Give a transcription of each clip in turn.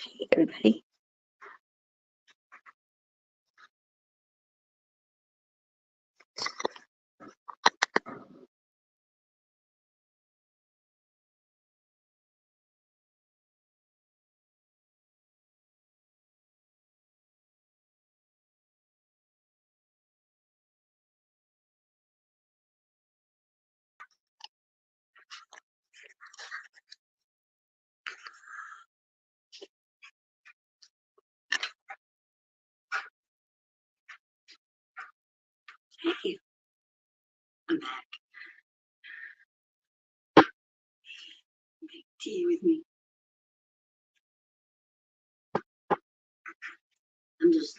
Hey, everybody. Hey, I'm back. Make tea with me. I'm just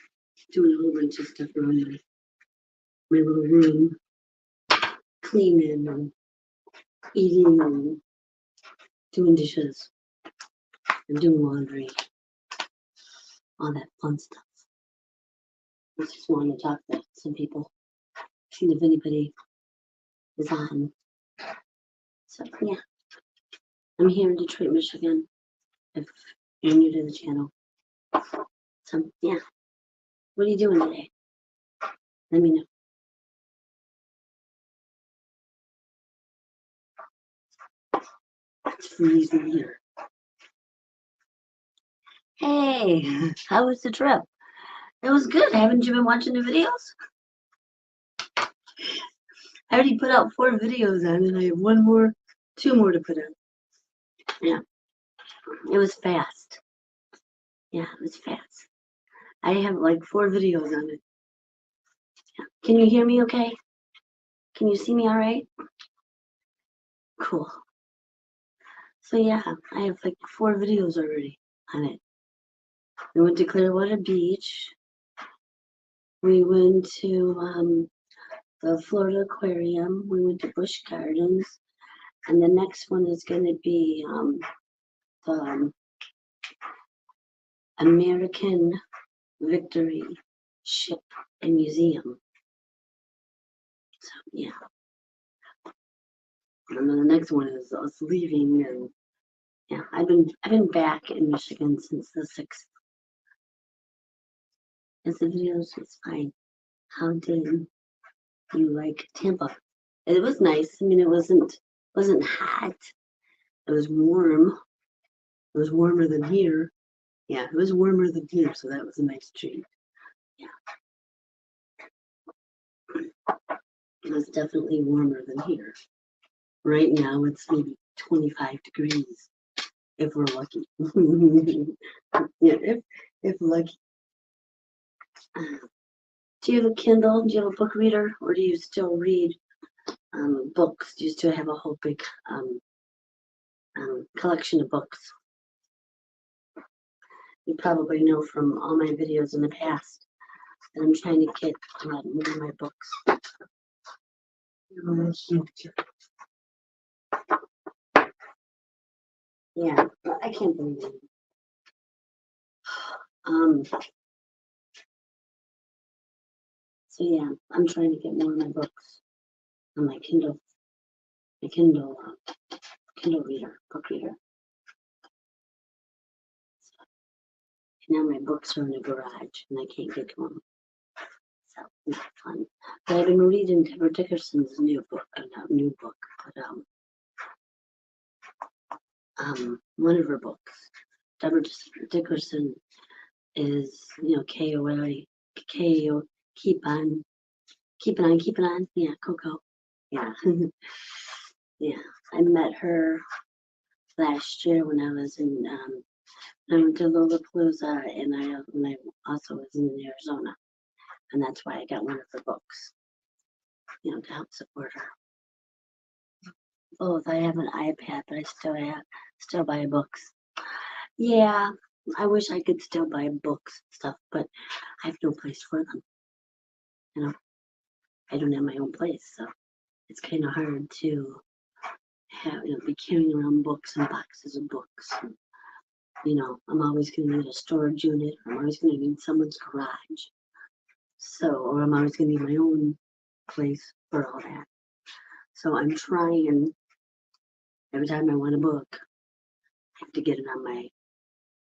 doing a whole bunch of stuff around my little room, cleaning and eating and doing dishes and doing laundry, all that fun stuff. I just wanted to talk to some people, see if anybody is on. So yeah, I'm here in Detroit, Michigan. If you're new to the channel, so yeah, what are you doing today? Let me know. It's freezing here. Hey, how was the trip? It was good. Haven't you been watching the videos? I already put out 4 videos on and I have 2 more to put out. Yeah, it was fast. Yeah, it was fast. I have like 4 videos on it. Yeah. Can you hear me okay? Can you see me all right? Cool. So yeah, I have like 4 videos already on it. We went to Clearwater Beach. We went to the Florida Aquarium. We went to Busch Gardens. And the next one is going to be the American Victory Ship and Museum. So yeah. And then the next one is us leaving, and yeah, I've been back in Michigan since the 6th. As the videos was fine. How did you like Tampa? It was nice. I mean, it wasn't hot. It was warm. It was warmer than here. Yeah, it was warmer than here, so that was a nice treat. Yeah. It was definitely warmer than here. Right now it's maybe 25 degrees if we're lucky. Yeah, if lucky. Do you have a Kindle? Do you have a book reader? Or do you still read books? Do you still have a whole big collection of books? You probably know from all my videos in the past that I'm trying to get more of my books. Yeah, I can't believe it. So yeah, I'm trying to get more of my books on my Kindle Kindle reader, book reader. So now my books are in the garage and I can't get to them. So not fun. But I've been reading Deborah Dickerson's new book, but one of her books. Deborah Dickerson is, KOA, KO, keep on, yeah, Coco, yeah, yeah. I met her last year when I was in, I went to Lollapalooza, and I also was in Arizona, and that's why I got one of her books, to help support her. Both. I have an iPad, but I still buy books. Yeah, I wish I could still buy books and stuff, but I have no place for them. I don't have my own place, so it's kind of hard to have, be carrying around books and boxes of books. And, I'm always going to need a storage unit, or I'm always going to need someone's garage. So, or I'm always going to need my own place for all that. So I'm trying, every time I want a book, I have to get it on my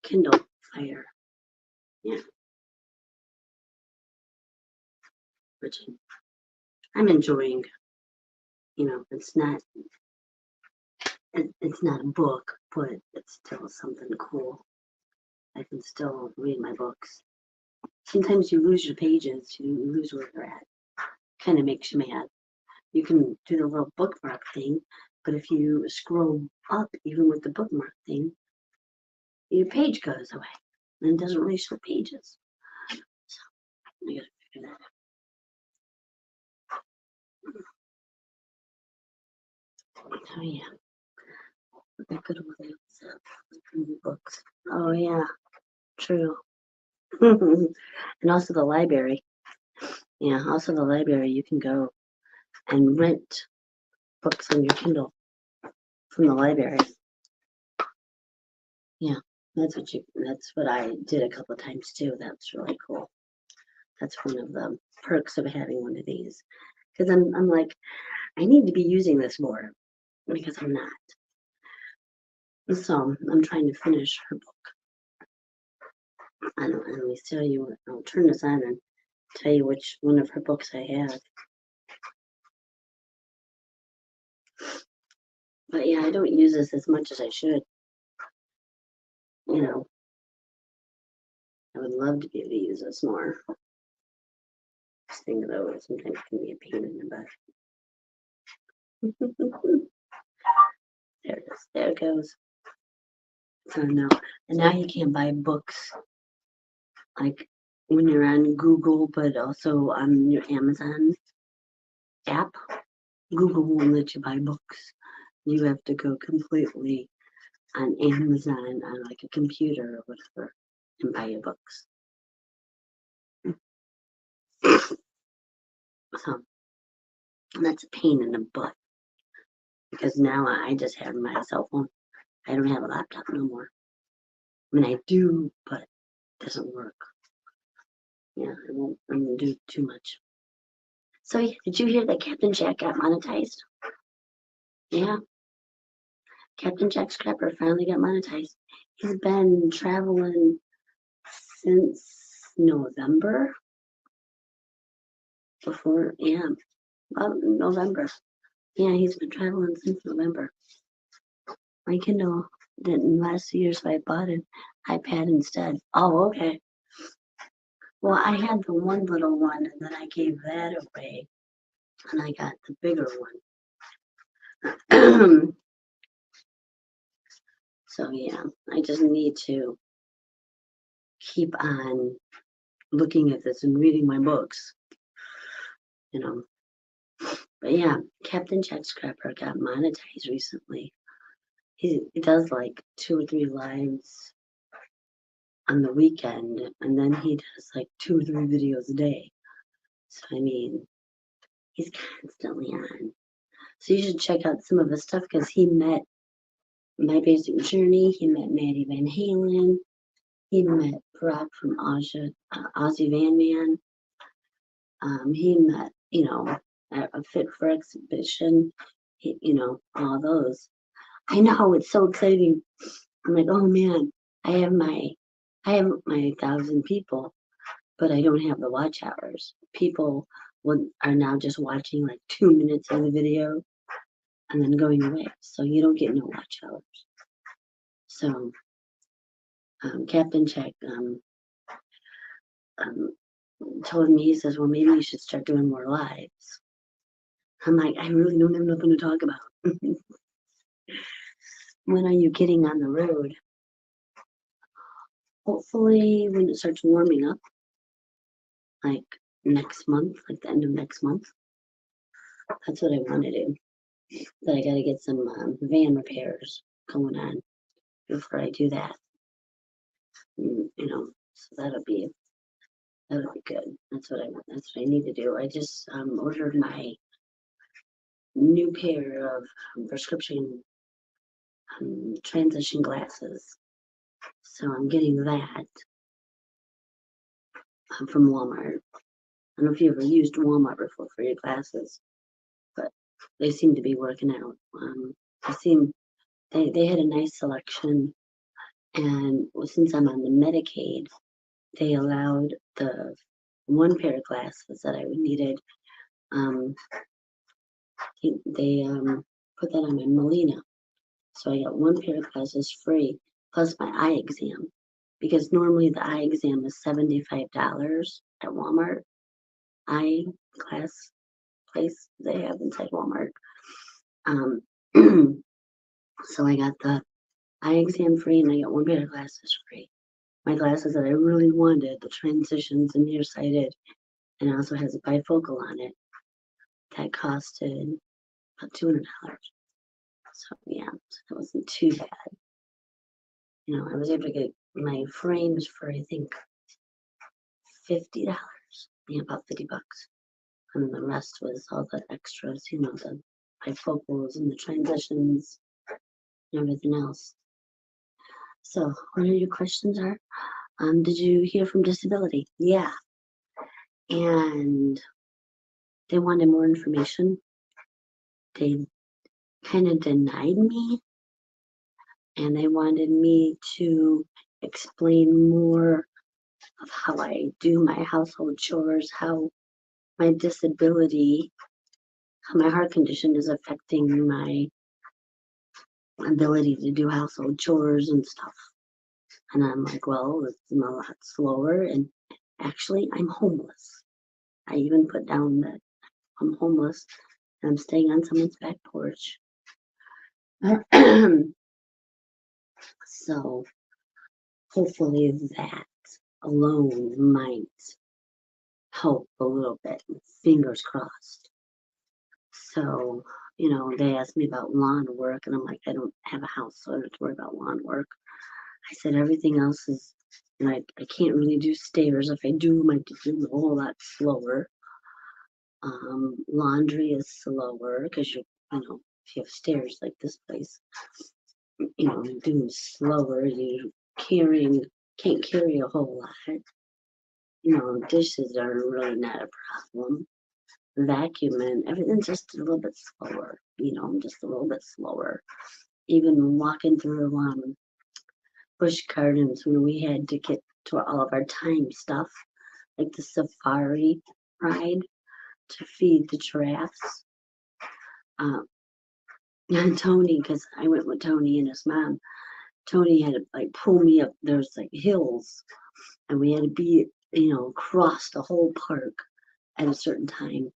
Kindle Fire. Yeah. Which I'm enjoying. You know, it's not a book, but it's still something cool. I can still read my books. Sometimes you lose your pages, you lose where they're at. Kind of makes you mad. You can do the little bookmark thing, but if you scroll up, even with the bookmark thing, your page goes away and it doesn't really show pages. So I gotta figure that out. Oh yeah, I could have read books. Oh yeah, true. And also the library. Yeah, also the library. You can go and rent books on your Kindle from the library. Yeah, that's what I did a couple of times too. That's really cool. That's one of the perks of having one of these. Because I'm like, I need to be using this more because I'm not. So I'm trying to finish her book. And let me tell you, I'll turn this on and tell you which one of her books I have. But yeah, I don't use this as much as I should. You know, I would love to be able to use this more. This thing though sometimes can be a pain in the butt. There it is. There it goes. So no, and now you can't buy books like when you're on Google, but also on your Amazon app. Google won't let you buy books. You have to go completely on Amazon on like a computer or whatever and buy your books. So that's a pain in the butt because now I just have my cell phone. I don't have a laptop no more. I mean, I do, but it doesn't work. Yeah, I won't do too much. So, did you hear that Captain Jack got monetized? Yeah, Captain Jack Scrapper finally got monetized. He's been traveling since November. Before, yeah, about November. Yeah, he's been traveling since November. My Kindle didn't last a year, so I bought an iPad instead. Oh, okay. Well, I had the one little one, and then I gave that away, and I got the bigger one. So yeah, I just need to keep on looking at this and reading my books, you know. But yeah, Captain Jack Scrapper got monetized recently. He does like 2 or 3 lives on the weekend, and then he does like 2 or 3 videos a day. So I mean, he's constantly on. So you should check out some of his stuff because he met My Basic Journey. He met Maddie Van Halen. He met Brock from Ozzy Van Man. He met, a Fit for Exhibition. All those. I know it's so exciting. I'm like, oh man, I have my 1,000 people, but I don't have the watch hours. People are now just watching like 2 minutes of the video and then going away. So you don't get no watch hours. So Captain Check told me, he says, well, maybe you should start doing more lives. I'm like, I really don't have nothing to talk about. When are you getting on the road? Hopefully when it starts warming up, like next month, like the end of next month. That's what I want to do. But I got to get some van repairs going on before I do that. So that'll be good. That's what I need to do. I just ordered my new pair of prescription transition glasses. So I'm getting that from Walmart. I don't know if you ever used Walmart before for your glasses, but they seem to be working out. They had a nice selection, And since I'm on the Medicaid, they allowed the one pair of glasses that I needed. They put that on my Molina. So I got one pair of glasses free, plus my eye exam. Because normally the eye exam is $75 at Walmart. Eye glass place they have inside Walmart. Um, so I got the eye exam free and I got one pair of glasses free. My glasses that I really wanted, the transitions and nearsighted, and it also has a bifocal on it. That costed about $200. So yeah, so that wasn't too bad. You know, I was able to get my frames for I think $50. Yeah, about $50. And the rest was all the extras, you know, the bifocals and the transitions and everything else. So what are your questions are? Did you hear from disability? Yeah. And they wanted more information. They kind of denied me and they wanted me to explain more of how I do my household chores, how my disability, how my heart condition is affecting my ability to do household chores and stuff. And I'm like, well, it's a lot slower. And actually, I'm homeless. I even put down that I'm homeless and I'm staying on someone's back porch. So hopefully that alone might help a little bit. Fingers crossed. So, you know, they asked me about lawn work, and I'm like, I don't have a house, so I don't have to worry about lawn work. I said everything else is, and I can't really do stairs. If I do, I might do a whole lot slower. Laundry is slower because you know, if you have stairs like this place, you know, doing slower. You can't carry a whole lot. You know, dishes are really not a problem. Vacuuming, everything's just a little bit slower. You know, just a little bit slower. Even walking through bush gardens when we had to get to all of our time stuff, like the safari ride to feed the giraffes. And Tony, because I went with Tony and his mom, Tony had to like pull me up. There's like hills, and we had to be, you know, across the whole park at a certain time.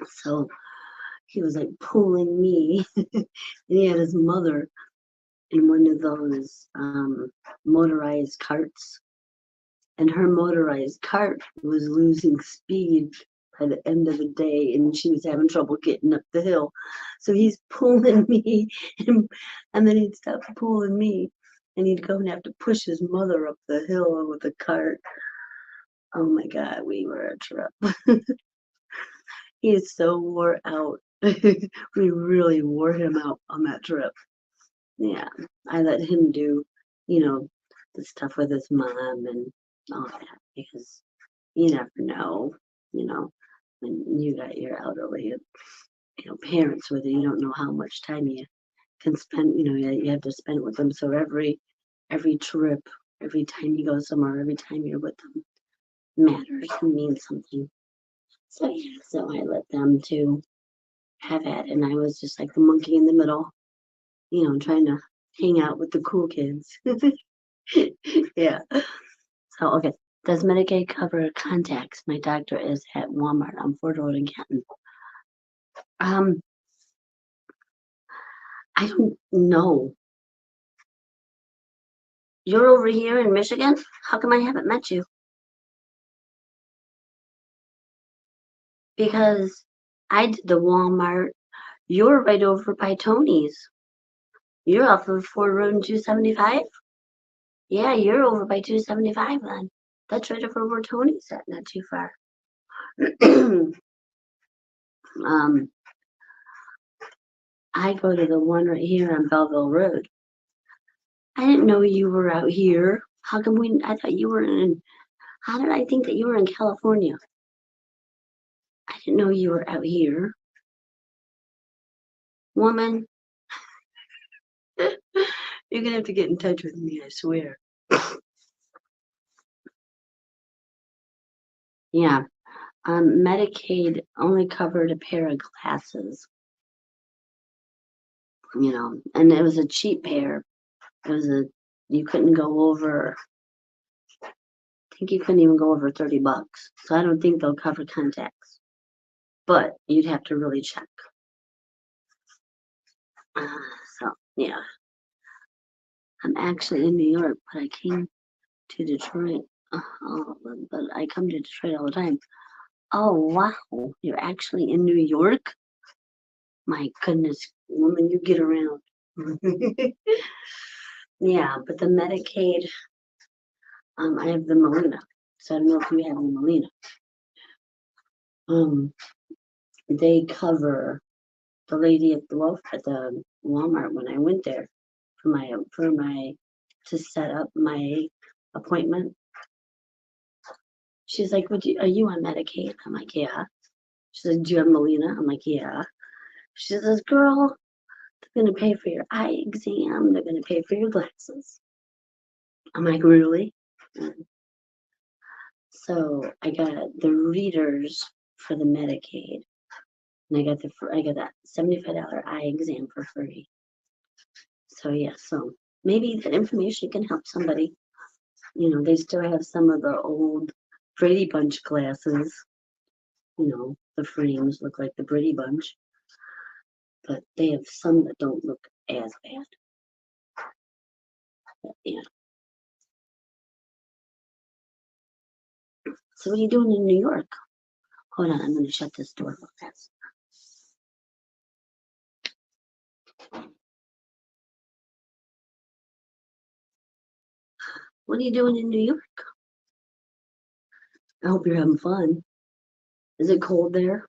So he was like pulling me, and he had his mother in one of those motorized carts, and her motorized cart was losing speed by the end of the day, and she was having trouble getting up the hill. So he's pulling me, and then he'd stop pulling me, and he'd go and have to push his mother up the hill with the cart. Oh my God, we were a trip. He is so wore out. We really wore him out on that trip. Yeah, I let him do, you know, the stuff with his mom and all that because you never know, you know, when you got your elderly, you know, parents with you, you don't know how much time you can spend, you know, you have to spend with them. So every trip, every time you go somewhere, every time you're with them matters and means something. So yeah, so I let them to have at it, and I was just like the monkey in the middle, you know, trying to hang out with the cool kids. Yeah. So okay. Does Medicaid cover contacts? My doctor is at Walmart on Ford Road in Canton. I don't know. You're over here in Michigan? How come I haven't met you? Because I did the Walmart. You're right over by Tony's. You're off of Ford Road 275? Yeah, you're over by 275 then. That's right over where Tony's at, not too far. um, I go to the one right here on Belleville Road. I didn't know you were out here. How come I thought you were how did I think that you were in California? I didn't know you were out here. Woman. You're gonna have to get in touch with me, I swear. Yeah. Medicaid only covered a pair of glasses, and it was a cheap pair. It was you couldn't go over, I think you couldn't even go over $30. So I don't think they'll cover contacts, but you'd have to really check. So, yeah. I'm actually in New York, but I came to Detroit. But I come to Detroit all the time. Oh, wow. You're actually in New York? My goodness, woman, you get around. Yeah, but the Medicaid, I have the Molina. So I don't know if you have the Molina. They cover the lady at the Walmart when I went there for my to set up my appointment. She's like, are you on Medicaid? I'm like, yeah. She said, do you have Molina? I'm like, yeah. She says, girl, they're going to pay for your eye exam. They're going to pay for your glasses. I'm like, really? So I got the readers for the Medicaid. And I got that $75 eye exam for free. So yeah, so maybe that information can help somebody. They still have some of the old Brady Bunch glasses. The frames look like the Brady Bunch, but they have some that don't look as bad. But, yeah. So what are you doing in New York? Hold on, I'm going to shut this door real fast. What are you doing in New York? I hope you're having fun. Is it cold there?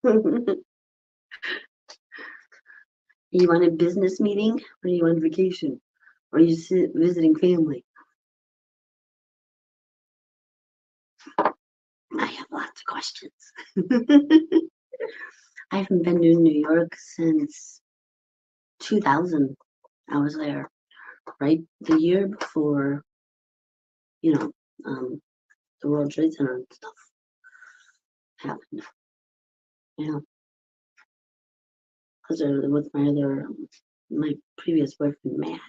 Are you on a business meeting? Or are you on vacation? Or are you visiting family? I have lots of questions. I haven't been to New York since 2000. I was there right the year before, the World Trade Center and stuff happened. Yeah, because with my previous boyfriend Matt,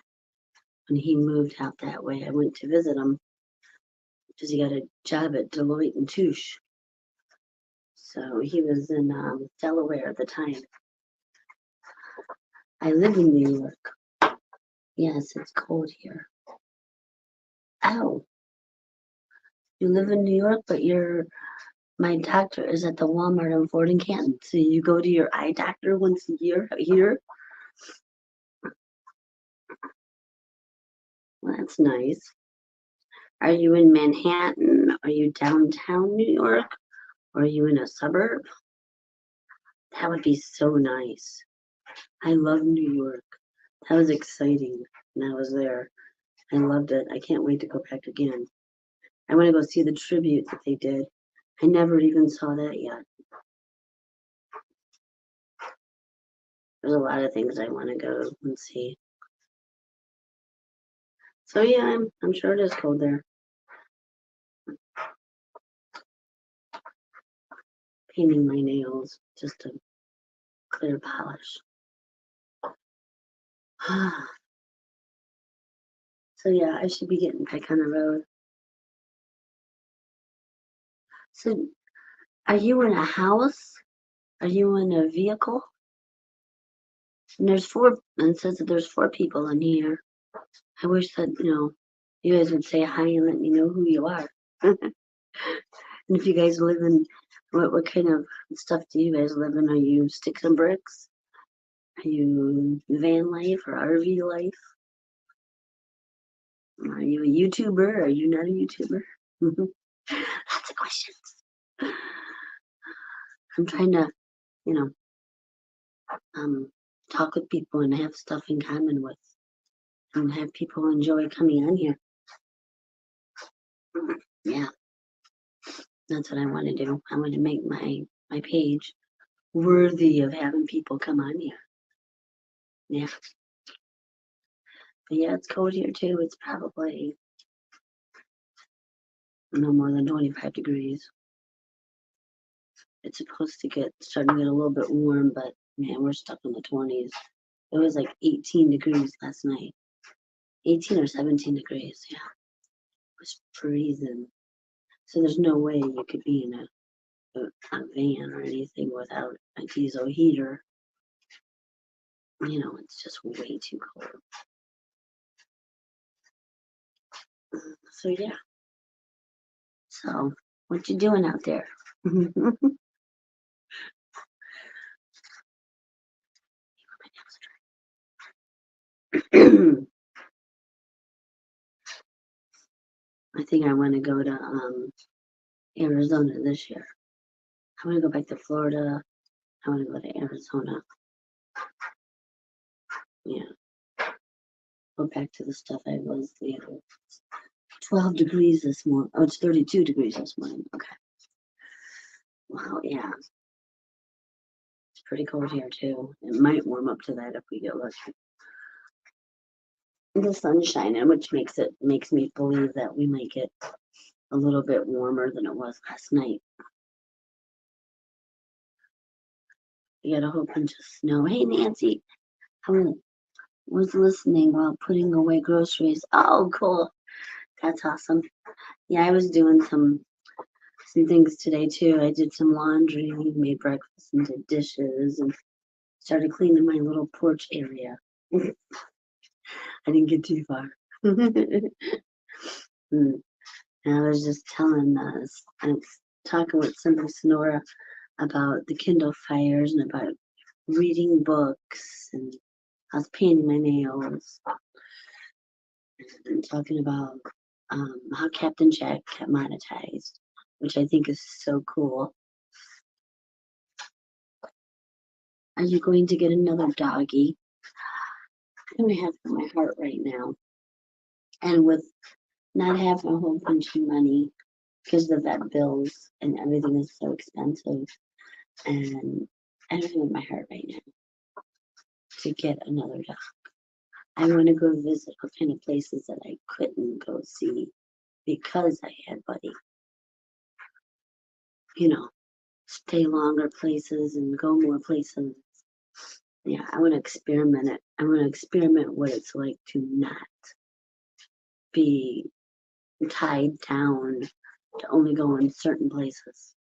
when he moved out that way, I went to visit him because he got a job at Deloitte and Touche. So he was in Delaware at the time. I live in New York. Yes, it's cold here. Oh, you live in New York, but my doctor is at the Walmart in Fort and Canton. So you go to your eye doctor once a year here? Well, that's nice. Are you in Manhattan? Are you downtown New York? Or are you in a suburb? That would be so nice. I love New York. That was exciting when I was there. I loved it. I can't wait to go back again. I want to go see the tribute that they did. I never even saw that yet. There's a lot of things I want to go and see. So yeah, I'm sure it is cold there. Painting my nails just to clear polish. So yeah, I should be getting back on the road. So are you in a house? Are you in a vehicle? And it says that there's 4 people in here. I wish that, you guys would say hi and let me know who you are. And if you guys live in, what kind of stuff do you guys live in? Are you sticks and bricks? Are you van life or RV life? Are you a YouTuber? Are you not a YouTuber? Lots of questions. I'm trying to, you know, talk with people and have stuff in common with, and have people enjoy coming on here. Yeah, that's what I want to do. I want to make my page worthy of having people come on here. Yeah. But yeah, it's cold here too. It's probably no more than 25 degrees. It's supposed to starting to get a little bit warm, but man, we're stuck in the 20s. It was like 18 degrees last night. 18 or 17 degrees, yeah. It was freezing. So there's no way you could be in a van or anything without a diesel heater. You know, it's just way too cold. So yeah. So what you doing out there? I think I want to go to Arizona this year. I want to go back to Florida. I want to go to Arizona. Yeah. Go back to the stuff I was, 12 degrees this morning. Oh, it's 32 degrees this morning. Okay. Wow, yeah. It's pretty cold here too. It might warm up to that if we get lucky. The sun's shining, which makes me believe that we might get a little bit warmer than it was last night. We got a whole bunch of snow. Hey, Nancy, I was listening while putting away groceries. Oh, cool. That's awesome. Yeah, I was doing some things today too. I did some laundry, made breakfast and did dishes and started cleaning my little porch area. I didn't get too far. And I was just telling us, I was talking with Simple Sonora about the Kindle fires and about reading books, and I was painting my nails and talking about how Captain Jack got monetized, which I think is so cool. Are you going to get another doggy? I don't have it in my heart right now. And with not having a whole bunch of money because the vet bills and everything is so expensive, and I don't have it in my heart right now to get another dog. I want to go visit all kind of places that I couldn't go see because I had Buddy. You know, stay longer places and go more places. Yeah, I want to experiment it. I want to experiment what it's like to not be tied down to only go in certain places.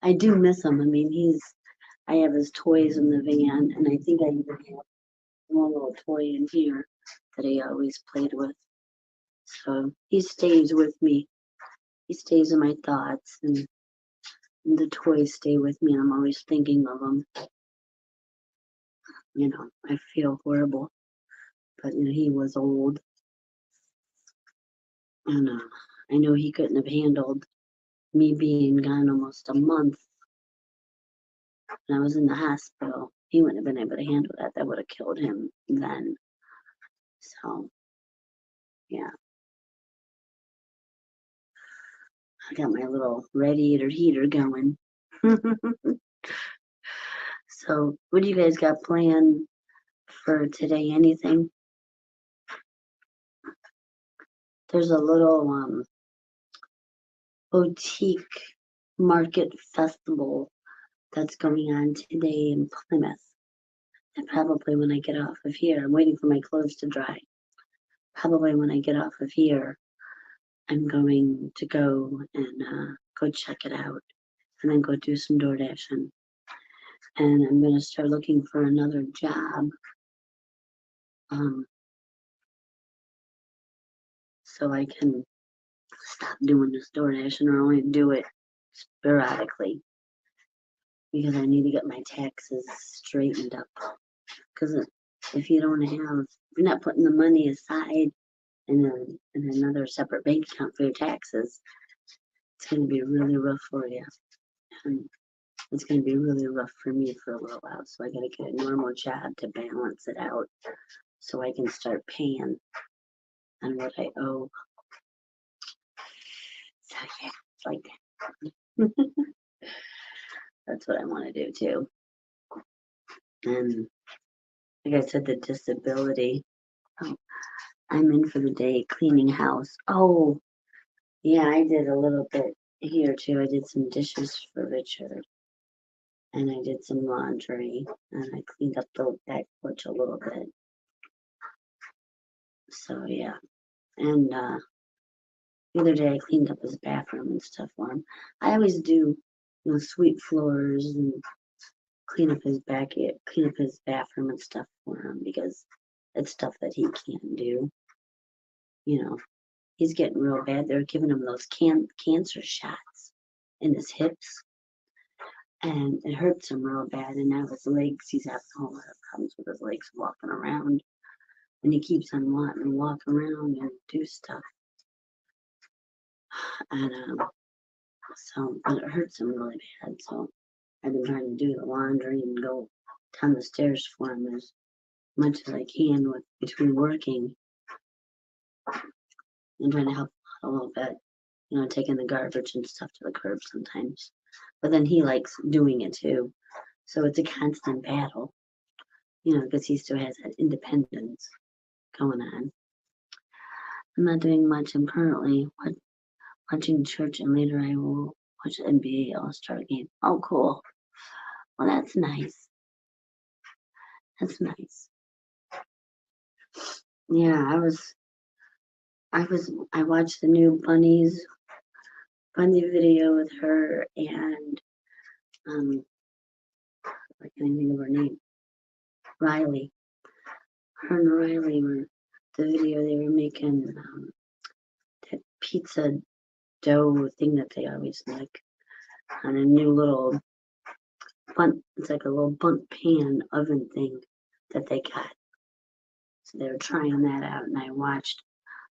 I do miss him. I mean, I have his toys in the van, and I think I even have one little toy in here that he always played with. So he stays with me. He stays in my thoughts, and the toys stay with me, and I'm always thinking of them. You know, I feel horrible, but you know, he was old, and I know he couldn't have handled me being gone almost a month. When I was in the hospital, he wouldn't have been able to handle that. That would have killed him then. So, yeah. I got my little radiator heater going. So, what do you guys got planned for today? Anything? There's a little boutique market festival that's going on today in Plymouth. And probably when I get off of here, I'm waiting for my clothes to dry. Probably when I get off of here, I'm going to go and go check it out and then go do some door dashing. And I'm going to start looking for another job. So I can stop doing this door dashing or only do it sporadically. Because I need to get my taxes straightened up. Because if you don't have, if you're not putting the money aside in another separate bank account for your taxes, it's going to be really rough for you. And it's going to be really rough for me for a little while. So I got to get a normal job to balance it out so I can start paying on what I owe. So yeah, it's like that. That's what I want to do too. And like I said, the disability, Oh, I'm in for the day cleaning house. Oh, yeah, I did a little bit here too. I did some dishes for Richard, and I did some laundry, and I cleaned up the back porch a little bit. So yeah, and the other day I cleaned up his bathroom and stuff for him. I always do, sweep floors and clean up clean up his bathroom and stuff for him because it's stuff that he can't do. You know, he's getting real bad. They're giving him those cancer shots in his hips, and it hurts him real bad. And now his legs, he's having a whole lot of problems with his legs walking around, and he keeps on wanting to walk around and do stuff. And but it hurts him really bad. So I've been trying to do the laundry and go down the stairs for him as much as I can between working and trying to help out a little bit, taking the garbage and stuff to the curb sometimes. But then he likes doing it too. So it's a constant battle, because he still has that independence going on. I'm not doing much. I'm currently watching church, and later I will watch the NBA All-Star game. Oh, cool. Well, that's nice. That's nice. Yeah, I watched the new bunny video with her and I can't think of her name. Riley. Her and Riley were the video they were making that pizza dough thing that they always make on a new little it's like a little bunt pan oven thing that they got. So they were trying that out, and I watched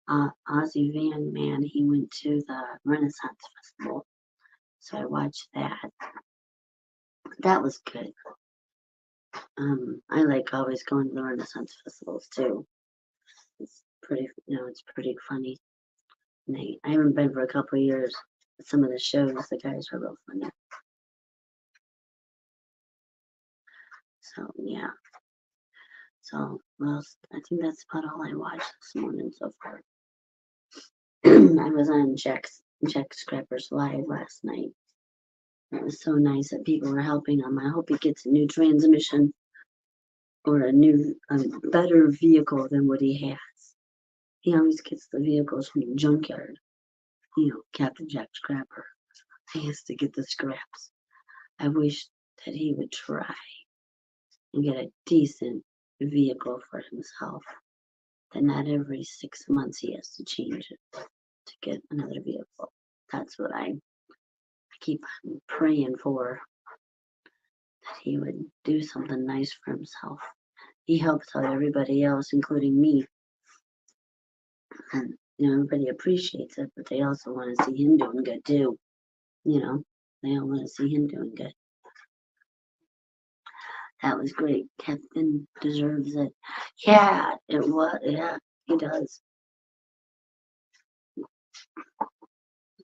Ozzy Van Man. He went to the Renaissance Festival, so I watched that. That was good. I like always going to the Renaissance festivals too. It's pretty, it's pretty funny. And I haven't been for a couple of years. But some of the shows, the guys are real funny. So yeah. So well, I think that's about all I watched this morning so far. I was on Jack Scrapper's live last night. It was so nice that people were helping him. I hope he gets a new transmission or a better vehicle than what he has. He always gets the vehicles from the junkyard. Captain Jack Scrapper. He has to get the scraps. I wish that he would try and get a decent vehicle for himself. That not every 6 months he has to change it to get another vehicle. That's what I keep praying for. That he would do something nice for himself. He helps out everybody else, including me. And everybody appreciates it, but they also want to see him doing good too. They all want to see him doing good. That was great. Captain deserves it. Yeah, it was. Yeah, he does.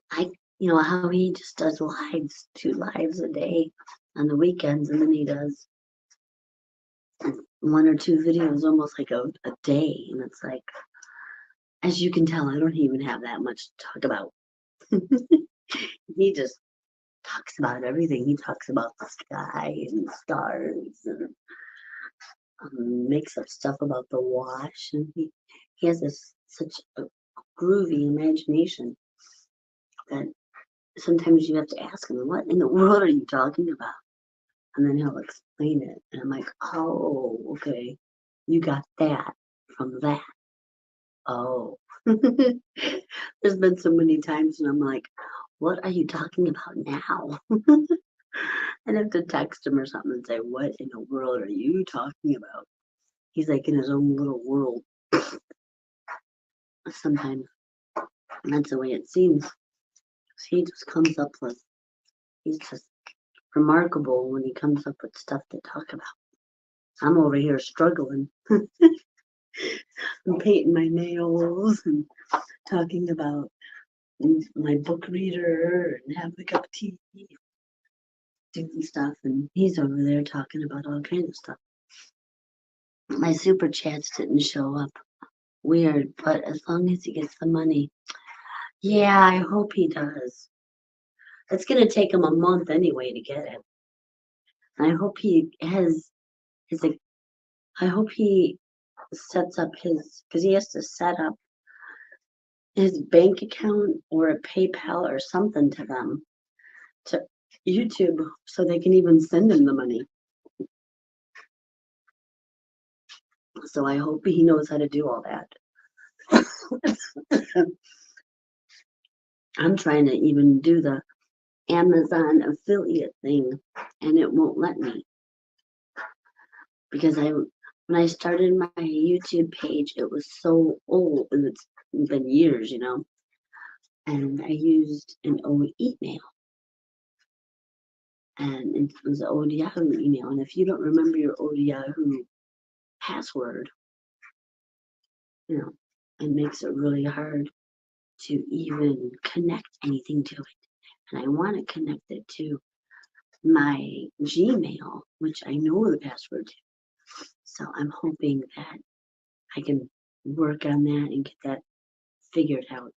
How he just does 2 lives a day on the weekends, and then he does 1 or 2 videos almost like a day. And it's like, as you can tell, I don't even have that much to talk about. He just talks about everything. He talks about the sky and stars and makes up stuff about the wash. And he has such a groovy imagination that sometimes you have to ask him, what in the world are you talking about? And then he'll explain it. And I'm like, oh, okay. You got that from that. Oh. There's been so many times and I'm like, what are you talking about now? I'd have to text him or something and say, what in the world are you talking about? He's like in his own little world. Sometimes that's the way it seems. He just comes up with, he's just remarkable when he comes up with stuff to talk about. I'm over here struggling. I'm painting my nails and talking about my book reader and having a cup of tea, doing stuff, and he's over there talking about all kinds of stuff. My super chats didn't show up Weird, but as long as he gets the money. Yeah, I hope he does. It's gonna take him a month anyway to get it. I hope he has his. I hope he sets up his, because he has to set up his bank account or a PayPal or something to them, to YouTube, so they can even send him the money. So I hope he knows how to do all that. I'm trying to even do the Amazon affiliate thing, and it won't let me, because when I started my YouTube page, it was so old, and it's been years, and I used an old email, and it was an old Yahoo email, and if you don't remember your old Yahoo password, it makes it really hard to even connect anything to it. And I want to connect it to my Gmail, which I know the password to. So I'm hoping that I can work on that and get that figured out.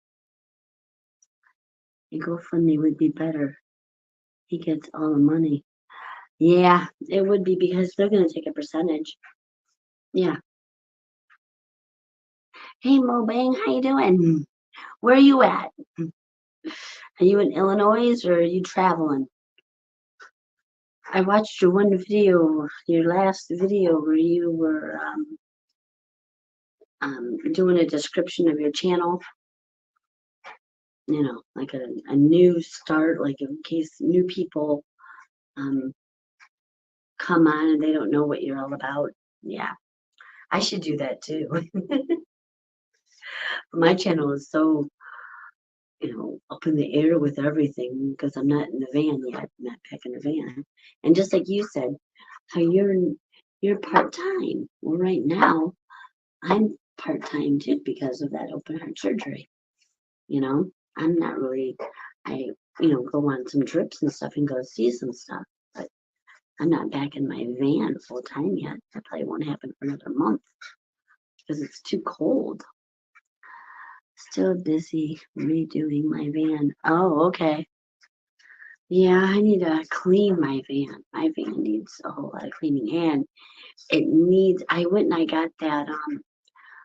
A GoFundMe would be better. He gets all the money. Yeah, it would be, because they're going to take a percentage. Yeah. Hey, Mo Bang, how you doing? Where are you at? Are you in Illinois or are you traveling? I watched your one video, your last video, where you were doing a description of your channel. Like a new start, like in case new people come on and they don't know what you're all about. Yeah, I should do that too. My channel is so, up in the air with everything, because I'm not in the van yet. I'm not back in the van. And just like you said, how you're part-time. Well, right now, I'm part-time too because of that open heart surgery. I'm not really, I, go on some trips and stuff and go see some stuff, but I'm not back in my van full time yet. That probably won't happen for another month because it's too cold. Still busy redoing my van. Oh, okay. Yeah, I need to clean my van. My van needs a whole lot of cleaning, and I went and I got that,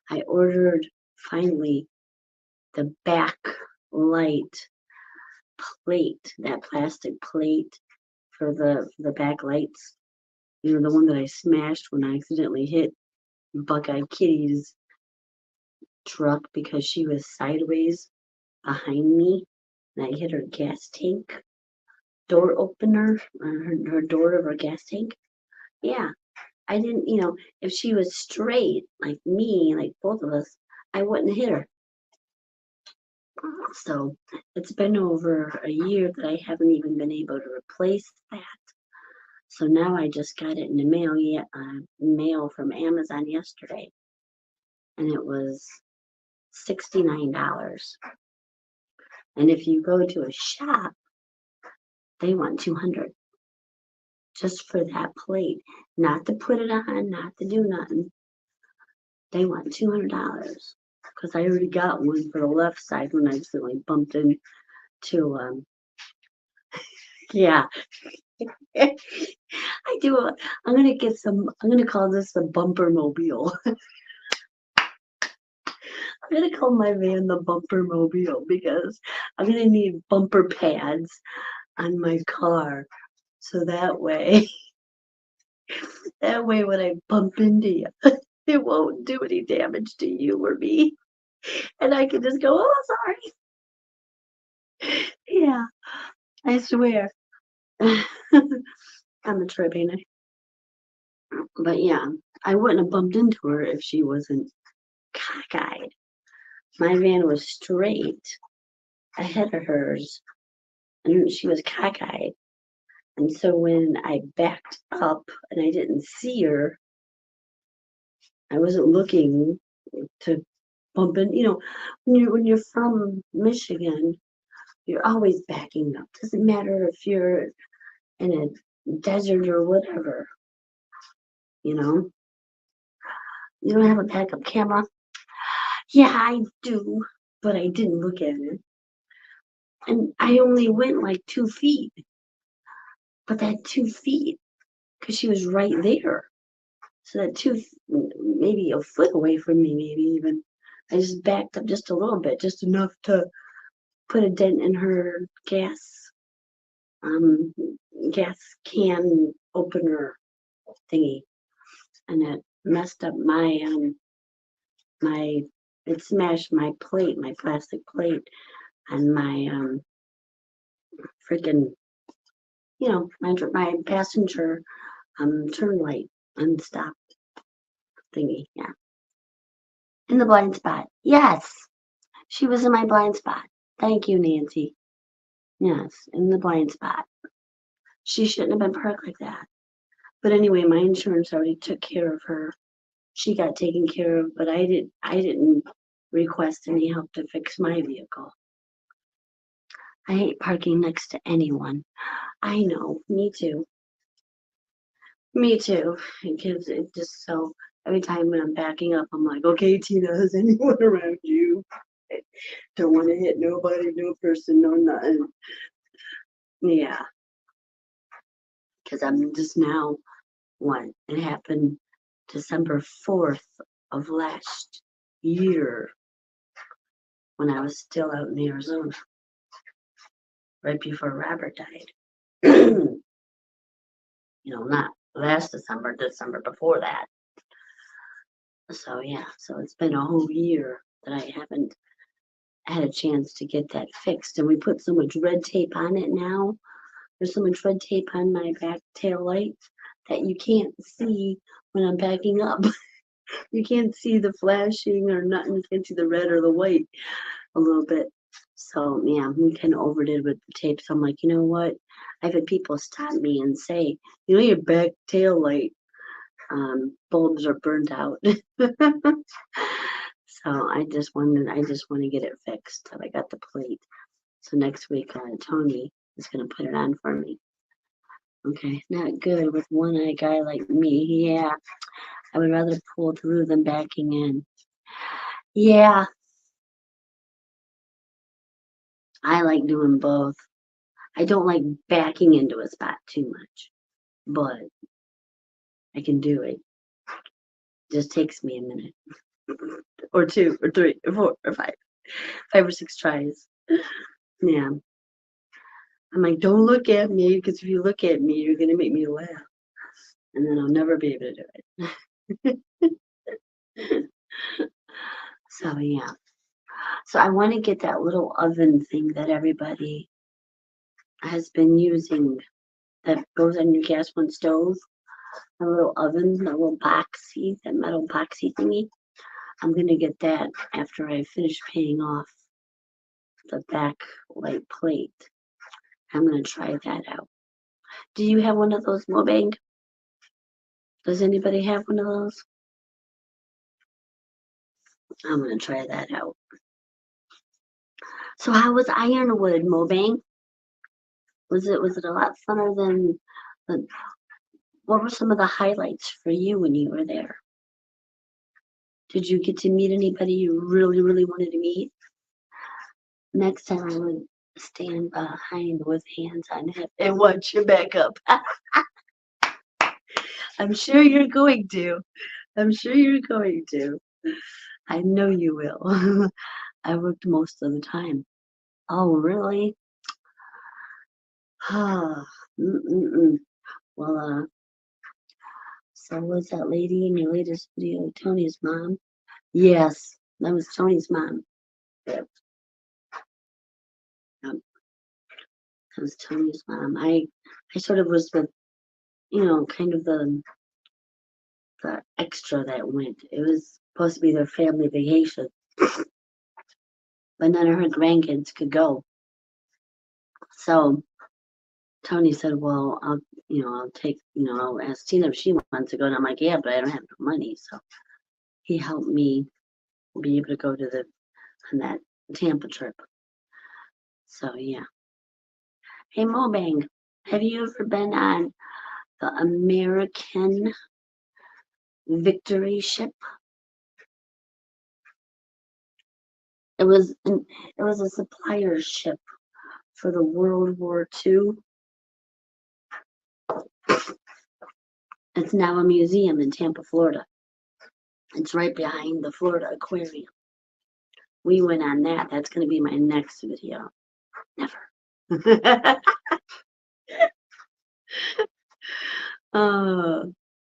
I ordered finally the back light plate, that plastic plate for the back lights. The one that I smashed when I accidentally hit Buckeye Kitty's truck because she was sideways behind me, and I hit her gas tank door opener, her door of her gas tank. Yeah, I didn't, if she was straight like me, like both of us, I wouldn't hit her. So it's been over a year that I haven't even been able to replace that. So now I just got it in the mail from Amazon yesterday, and it was $69. And if you go to a shop, they want $200 just for that plate, not to put it on, not to do nothing. They want $200 because I already got one for the left side when I accidentally bumped into yeah. I do. I'm gonna call this the bumper mobile. I'm gonna call my van the bumper mobile because I'm gonna need bumper pads on my car, so that way when I bump into you, it won't do any damage to you or me, and I can just go, oh, sorry. Yeah, I swear. I'm a trip, ain't I? But yeah, I wouldn't have bumped into her if she wasn't cockeyed. My van was straight ahead of hers, and she was cockeyed. And so when I backed up and I didn't see her, I wasn't looking to bump in. When you're from Michigan, you're always backing up. Doesn't matter if you're in a desert or whatever. You don't have a backup camera. Yeah, I do, but I didn't look at it. And I only went like 2 feet, but that 2 feet, because she was right there. So that maybe a foot away from me, maybe even. I just backed up just a little bit, just enough to put a dent in her um, gas can opener thingy, and it messed up my, it smashed my plate, my plastic plate, and my freaking, my passenger turn light and stop thingy. Yeah, in the blind spot. Yes, she was in my blind spot. Thank you, Nancy. Yes, in the blind spot. She shouldn't have been parked like that. But anyway, my insurance already took care of her. She got taken care of, but I didn't request any help to fix my vehicle. I hate parking next to anyone. I know, me too. Me too. Because it just so every time when I'm backing up, I'm like, okay, Tina, is anyone around you? I don't want to hit nobody, no person, no nothing. Yeah, because I'm just now, it happened December 4th of last year when I was still out in Arizona, right before Robert died. Not last December, December before that. So yeah, so it's been a whole year that I haven't had a chance to get that fixed. And we put so much red tape on it now. There's so much red tape on my back tail lights that you can't see when I'm backing up. You can't see the flashing or nothing. You can't see the red or the white a little bit. So yeah, we kind of overdid with the tape. So I'm like, you know what? I've had people stop me and say, your back tail light bulbs are burnt out. So I just want to get it fixed. I got the plate. So next week, Tony is gonna put it on for me. Okay, not good with one-eye guy like me. Yeah, I would rather pull through than backing in. Yeah, I like doing both. I don't like backing into a spot too much, but I can do it. Just takes me a minute, or two, or three, or four, or five or six tries. Yeah. I'm like, don't look at me, because if you look at me, you're gonna make me laugh, and then I'll never be able to do it. So yeah. So I want to get that little oven thing that everybody has been using that goes on your gas one stove. A little oven, the little boxy, that metal boxy thingy. I'm gonna get that after I finish paying off the back light plate. I'm gonna try that out. Do you have one of those, Mobang? Does anybody have one of those? I'm gonna try that out. So how was Ironwood, Mobang? Was it a lot funner than the, what were some of the highlights for you when you were there? Did you get to meet anybody you really, really wanted to meet? Next time I would stand behind with hands on hip and watch you back up. I'm sure you're going to. I'm sure you're going to. I know you will. I worked most of the time. Oh, really? Ah, well, so was that lady in your latest video Tony's mom? Yes, that was Tony's mom. Yep, yep, that was Tony's mom. I sort of was with, kind of the extra that went. It was supposed to be their family vacation, but none of her grandkids could go. So Tony said, "Well, I'll ask Tina if she wants to go." And I'm like, "Yeah, but I don't have no money." So he helped me be able to go on that Tampa trip. So yeah. Hey, Mobang, have you ever been on the American Victory ship? It was a supplier ship for the World War II. It's now a museum in Tampa, Florida. It's right behind the Florida Aquarium. We went on that. That's going to be my next video. Never.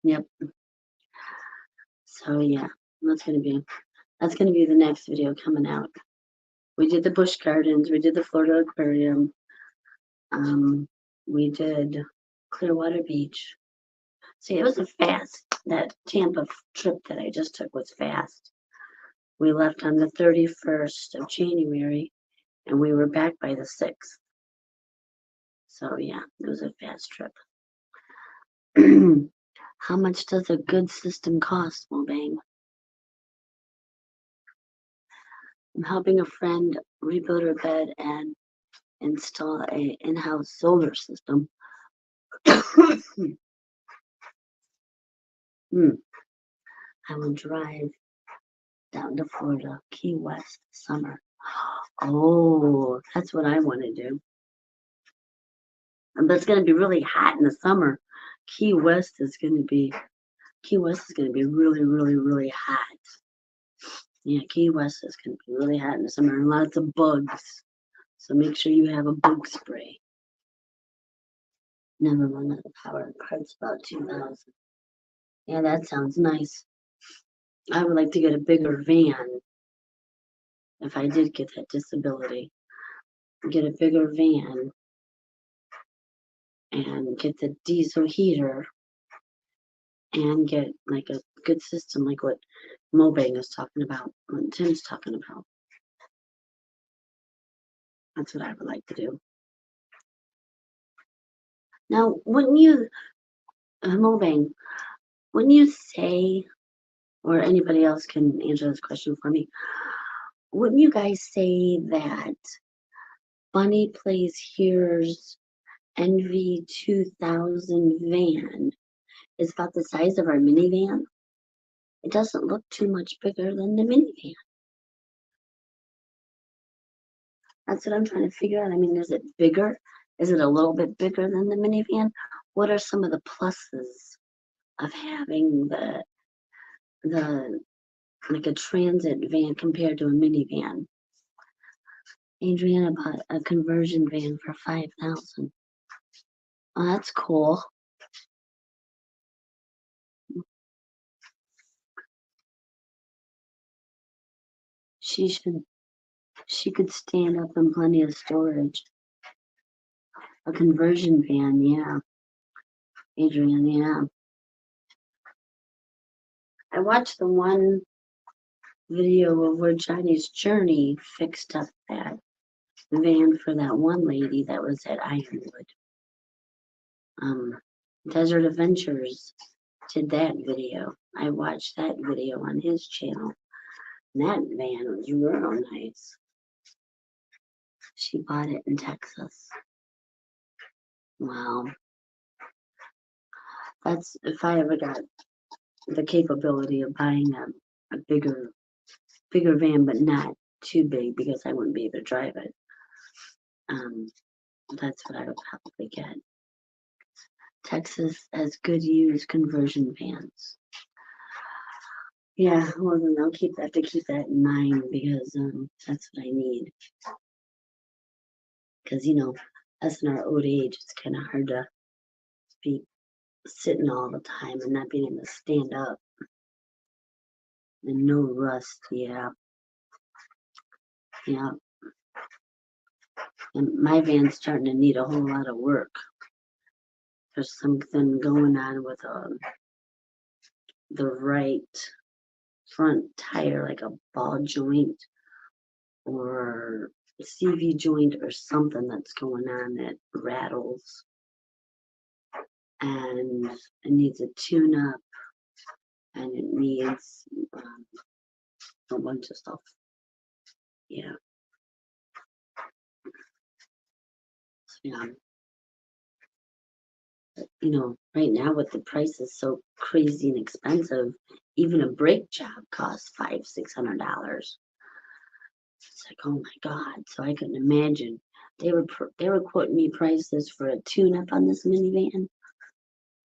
Yep. So yeah, that's gonna be the next video coming out. We did the Busch Gardens. We did the Florida Aquarium. We did Clearwater Beach. See, it was that Tampa trip that I just took was fast. We left on the 31st of January and we were back by the 6th. So yeah, it was a fast trip. How much does a good system cost, Mobang? I'm helping a friend rebuild her bed and install a in-house solar system. I will drive down to Florida, Key West, summer. Oh, that's what I want to do. But it's going to be really hot in the summer. Key West is going to be really, really, really hot. Yeah, Key West is going to be really hot in the summer and lots of bugs. So make sure you have a bug spray. Never run out of power. Cards about 2,000. Yeah, that sounds nice. I would like to get a bigger van if I did get that disability. Get a bigger van and get the diesel heater and get like a good system like what Mobang is talking about, what Tim's talking about. That's what I would like to do. Now, wouldn't you, Mobang, wouldn't you say, or anybody else can answer this question for me, wouldn't you guys say that Bunny Plays Here's NV 2000 van is about the size of our minivan? It doesn't look too much bigger than the minivan. That's what I'm trying to figure out. I mean, is it bigger? Is it a little bit bigger than the minivan? What are some of the pluses of having the like a transit van compared to a minivan? Adriana bought a conversion van for $5,000. Oh, that's cool. She could stand up in plenty of storage. A conversion van, yeah. Adrian, yeah. I watched the one video of where Johnny's Journey fixed up that van for that one lady that was at Ironwood. Desert Adventures did that video. I watched that video on his channel. And that van was real nice. She bought it in Texas. Wow. That's if I ever got the capability of buying a bigger van, but not too big because I wouldn't be able to drive it. That's what I would probably get. Texas has good used conversion vans. Yeah, well then I'll have to keep that in mind because that's what I need. Because us in our old age, it's kind of hard to be sitting all the time and not being able to stand up. And no rust, yeah. Yeah. And my van's starting to need a whole lot of work. There's something going on with the right front tire, like a ball joint or CV joint or something that's going on that rattles. And it needs a tune-up and it needs a bunch of stuff. Yeah. Yeah. But, right now with the prices so crazy and expensive, even a brake job costs $500-$600. It's like, oh my God. So I couldn't imagine. They were quoting me prices for a tune-up on this minivan,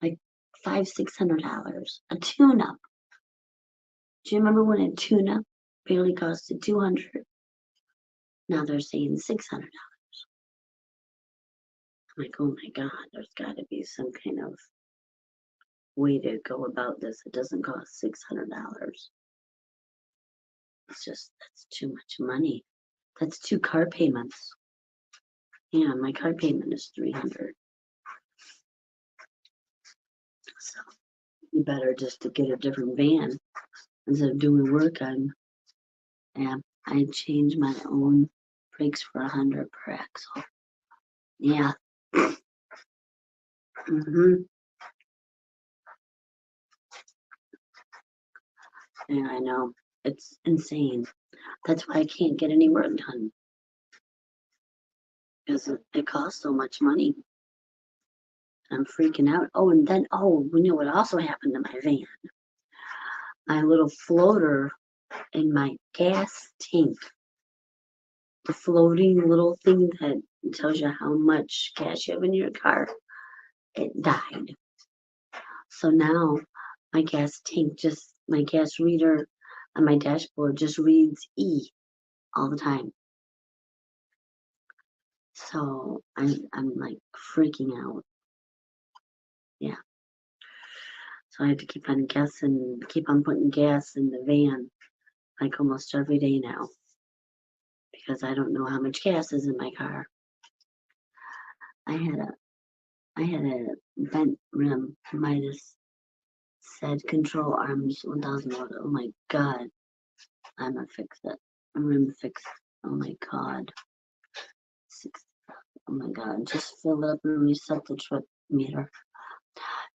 like $500-600. A tune-up. Do you remember when a tune-up barely costed $200? Now they're saying $600. I'm like, oh my God, there's got to be some kind of way to go about this. It doesn't cost $600. It's just, that's too much money. That's 2 car payments. Yeah, my car payment is $300. So you better just to get a different van instead of doing work on. Yeah, I change my own brakes for $100 per axle. Yeah. Yeah, I know. It's insane. That's why I can't get any work done. Because it costs so much money. I'm freaking out. Oh, and then, you know what also happened to my van? My little floater in my gas tank, the floating little thing that tells you how much gas you have in your car, it died. So now my gas reader on my dashboard just reads E all the time. So I'm like freaking out. Yeah. So I have to keep on putting gas in the van like almost every day now because I don't know how much gas is in my car. I had a bent rim. Midas said control arms 1000 watt. Oh my God. I'm gonna fix it. Rim fix. Oh my God. 60. Oh my God. Just fill it up and reset the trip meter.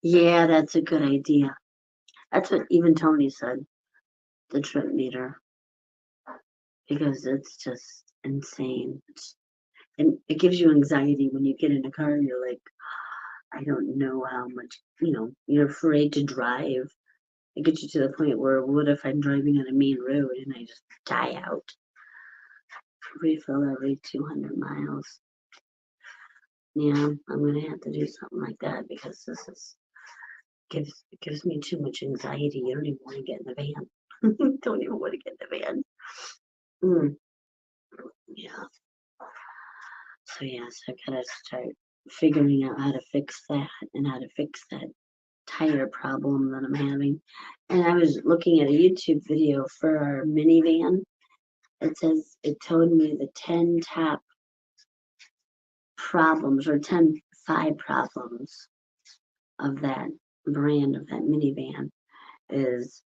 Yeah, that's a good idea. That's what even Tony said. The trip meter. Because it's just insane. And it gives you anxiety when you get in a car. You're like, I don't know how much, you're afraid to drive. It gets you to the point where, what if I'm driving on a main road and I just die out? Refill every 200 miles. Yeah, I'm going to have to do something like that because this gives me too much anxiety. You don't even want to get in the van. Don't even want to get in the van. Yeah. So yes, I gotta start figuring out how to fix that and how to fix that tire problem that I'm having. And I was looking at a YouTube video for our minivan. It told me the 10 top problems or 5 problems of that brand of that minivan is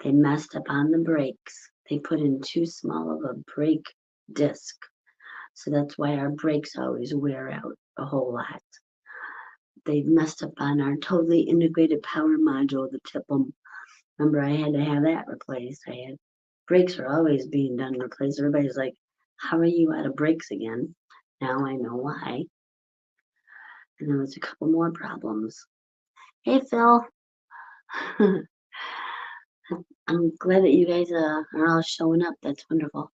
they messed up on the brakes. They put in too small of a brake disc. So that's why our brakes always wear out a whole lot. They messed up on our totally integrated power module, the TIPM. Remember, I had to have that replaced. Brakes are always being done replaced. Everybody's like, how are you out of brakes again? Now I know why. And there was a couple more problems. Hey, Phil. I'm glad that you guys are all showing up. That's wonderful.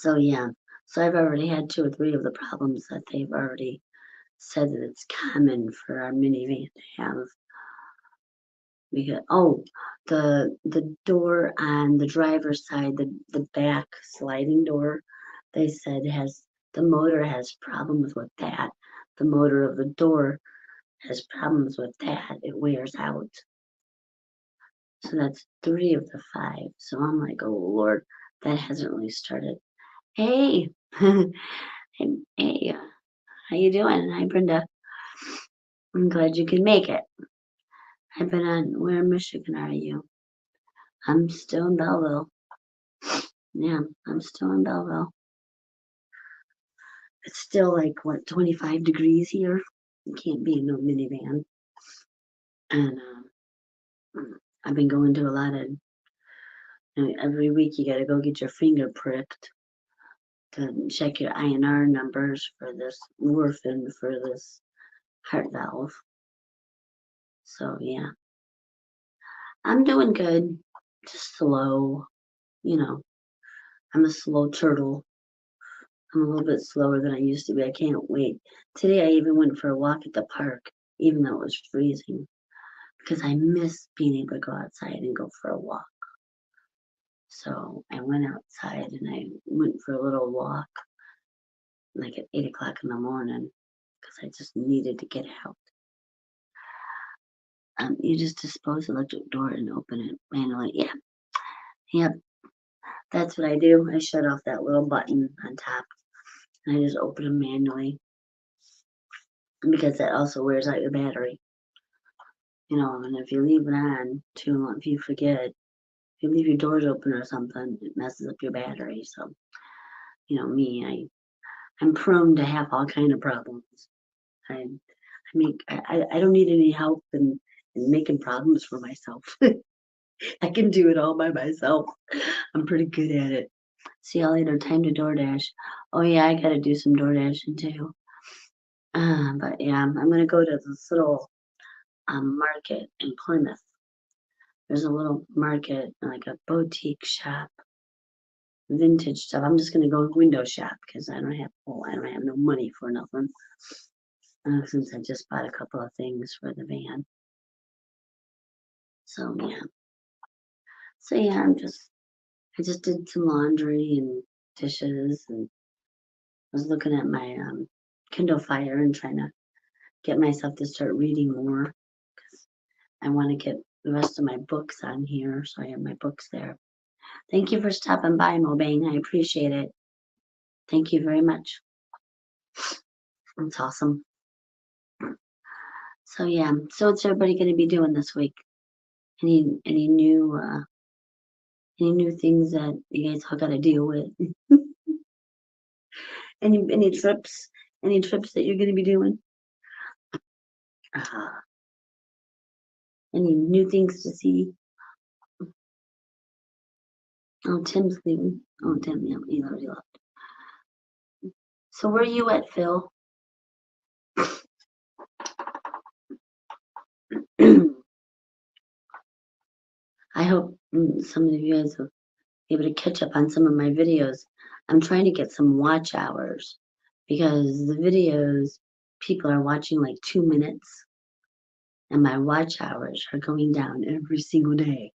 So yeah. So I've already had 2 or 3 of the problems that they've already said that it's common for our minivan to have. Because the door on the driver's side, the back sliding door, they said the motor has problems with that. The motor of the door has problems with that. It wears out. So that's 3 of the 5. So I'm like, oh Lord, that hasn't really started. Hey, hey, how you doing? Hi, Brenda. I'm glad you can make it. Where in Michigan are you? I'm still in Belleville. Yeah, I'm still in Belleville. It's still like, 25 degrees here? You can't be in no minivan. And I've been going to a lot of, every week you gotta go get your finger pricked to check your INR numbers for this warfarin for this heart valve. So yeah, I'm doing good. Just slow, you know. I'm a slow turtle. I'm a little bit slower than I used to be. I can't wait. Today I even went for a walk at the park, even though it was freezing, because I miss being able to go outside and go for a walk. So I went outside and I went for a little walk, like at 8 o'clock in the morning, because I just needed to get out. You just dispose the electric door and open it manually. Yeah, yep, that's what I do. I shut off that little button on top, and I just open them manually, because that also wears out your battery. And if you leave it on too long, if you forget, if you leave your doors open or something, it messes up your battery. So, me, I'm prone to have all kind of problems. I don't need any help in making problems for myself. I can do it all by myself. I'm pretty good at it. See y'all later. Time to DoorDash. Oh yeah, I gotta do some DoorDashing too. But yeah, I'm gonna go to this little market in Plymouth. There's a little market, like a boutique shop, vintage stuff. I'm just gonna go window shop because I don't have no money for nothing. Since I just bought a couple of things for the van. So yeah, I just did some laundry and dishes, and was looking at my Kindle Fire and trying to get myself to start reading more, because I want to get the rest of my books on here, so I have my books there. Thank you for stopping by, Mobang. I appreciate it. Thank you very much. It's awesome. So yeah, so what's everybody going to be doing this week? Any new things that you guys all got to deal with? Any trips? Any trips that you're going to be doing? Any new things to see? Oh, Tim's leaving. Oh, Tim, yeah, he already left. So where are you at, Phil? I hope some of you guys will be able to catch up on some of my videos. I'm trying to get some watch hours, because the videos, people are watching like 2 minutes, and my watch hours are going down every single day.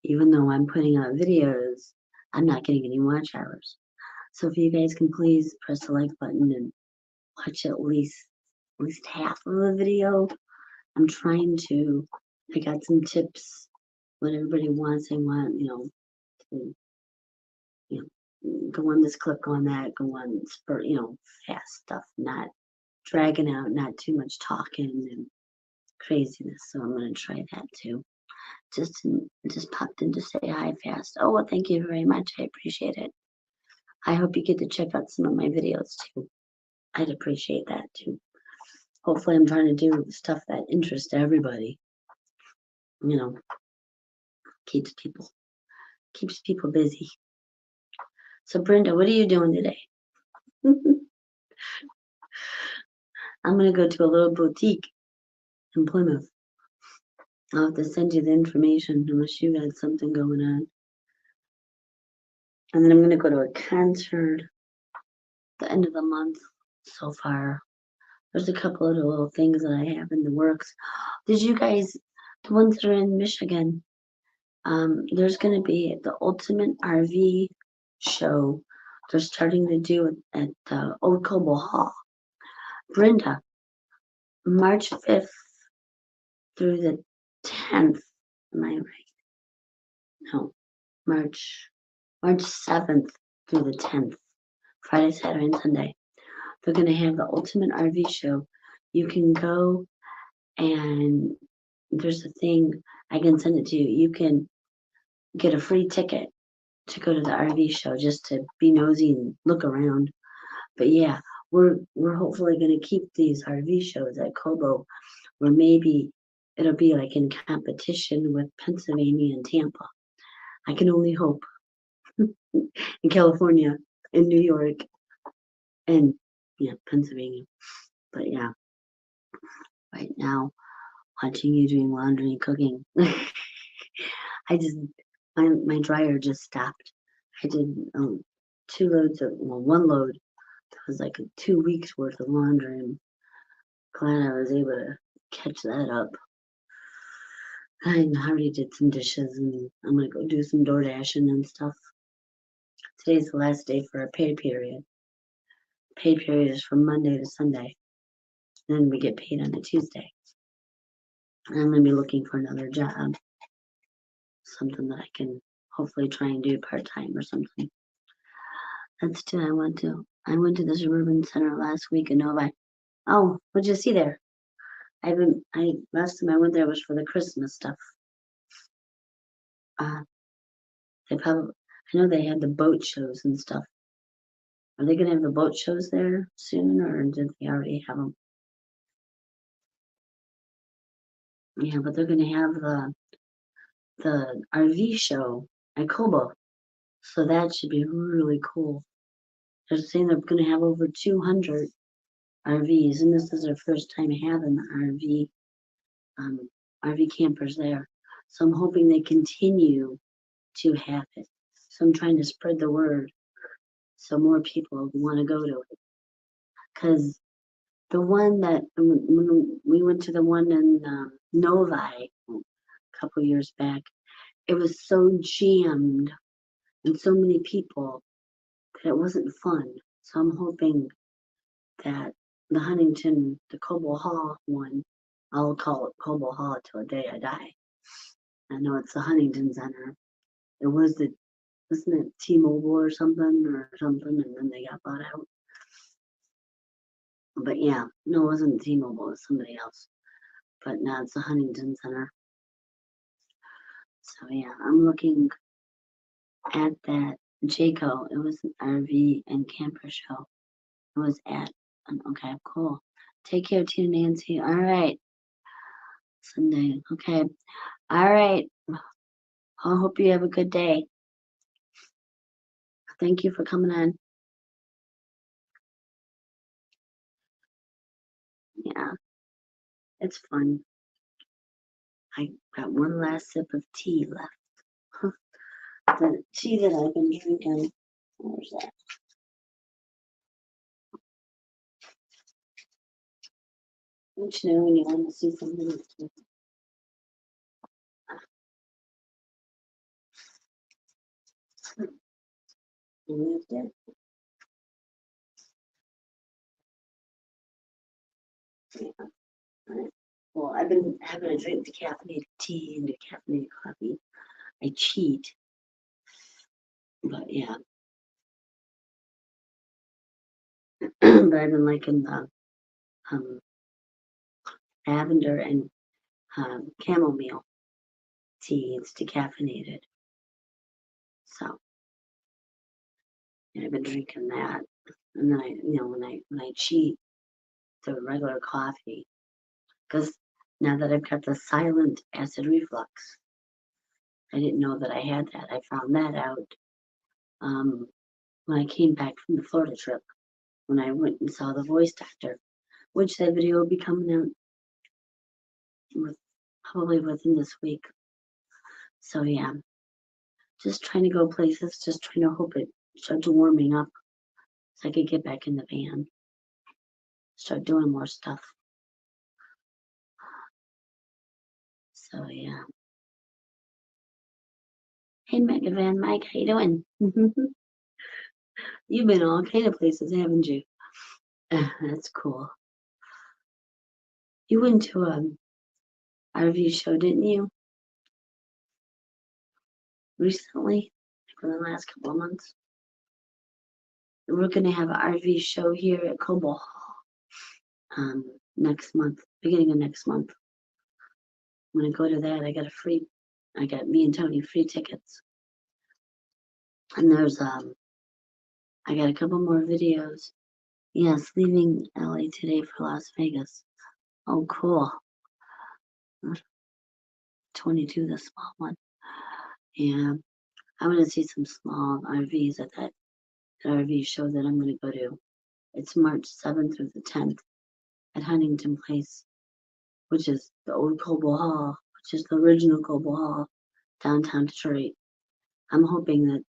Even though I'm putting out videos, I'm not getting any watch hours. So if you guys can please press the like button and watch at least half of the video. I'm trying to. I got some tips. What everybody wants, they want, to, go on this clip, go on that, go on fast stuff, not dragging out, not too much talking and craziness. So I'm gonna try that too. Just popped in to say hi fast. Oh well, thank you very much. I appreciate it. I hope you get to check out some of my videos too. I'd appreciate that too. Hopefully I'm trying to do stuff that interests everybody. Keeps people busy. So Brenda, what are you doing today? I'm gonna go to a little boutique in Plymouth. I'll have to send you the information unless you got something going on. And then I'm gonna go to a concert the end of the month so far. There's a couple of little things that I have in the works. Did you guys, the ones that are in Michigan, there's gonna be the Ultimate RV show. They're starting to do it at Old Coble Hall. Brenda, March 5th through the 10th. Am I right? No, March 7th through the 10th. Friday, Saturday, and Sunday. They're going to have the Ultimate RV show. You can go, and there's a thing, I can send it to you. You can get a free ticket to go to the RV show, just to be nosy and look around. But yeah, we're hopefully going to keep these RV shows at Cobo, where maybe it'll be like in competition with Pennsylvania and Tampa. I can only hope. In California, in New York, and Pennsylvania. But yeah, right now, watching you doing laundry and cooking, my dryer just stopped. I did 2 loads of, well, 1 load that was like 2 weeks worth of laundry. I'm glad I was able to catch that up. I already did some dishes and I'm gonna go do some door dashing and stuff. Today's the last day for our pay period. Pay period is from Monday to Sunday. Then we get paid on a Tuesday. And I'm gonna be looking for another job. Something that I can hopefully try and do part-time or something. That's it. I went to the Suburban Center last week in Novi. Oh, what'd you see there? Last time I went there was for the Christmas stuff. I know they had the boat shows and stuff. Are they gonna have the boat shows there soon, or did they already have them? Yeah, but they're gonna have the RV show at Kobo, so that should be really cool. They're saying they're gonna have over 200 RVs, and this is their first time having the RV campers there. So I'm hoping they continue to have it. So I'm trying to spread the word so more people want to go to it. Because the one that, when we went to the one in Novi a couple years back, it was so jammed and so many people that it wasn't fun. So I'm hoping that the Huntington, the Coble Hall one, I'll call it Coble Hall till the day I die. I know it's the Huntington Center. It was wasn't it T-Mobile or something, and then they got bought out. But yeah, no, it wasn't T-Mobile, it was somebody else. But now it's the Huntington Center. So yeah, I'm looking at that Jayco. It was an RV and camper show. It was at, okay, cool. Take care, Tina Nancy. All right. Sunday. Okay. All right. I hope you have a good day. Thank you for coming on. Yeah, it's fun. I got one last sip of tea left. The tea that I've been drinking. Where's that? Don't you know when you want to see something? You moved it. Yeah. All right. Well, I've been having to drink decaffeinated tea and decaffeinated coffee. I cheat, but yeah. But I've been liking the lavender and chamomile tea. It's decaffeinated, so yeah, I've been drinking that. And then when I cheat, the regular coffee, because now that I've got the silent acid reflux, I didn't know that I had that. I found that out when I came back from the Florida trip, when I went and saw the voice doctor, which that video will be coming out probably within this week. So yeah, just trying to go places, just trying to hope it starts warming up so I could get back in the van, start doing more stuff. So yeah. Hey Megavan Mike, how you doing? You've been all kind of places, haven't you? That's cool. You went to a RV show, didn't you? Recently, for the last couple of months. We're gonna have an RV show here at Coble Hall next month, beginning of next month. I'm gonna go to that. I got me and Tony free tickets. And there's I got a couple more videos. Yes, leaving LA today for Las Vegas. Oh, cool. 22, the small one. Yeah, I'm gonna see some small RVs at that RV show that I'm gonna go to. It's March 7th through the 10th at Huntington Place, which is the old Coble Hall, which is the original Coble Hall, downtown Detroit. I'm hoping that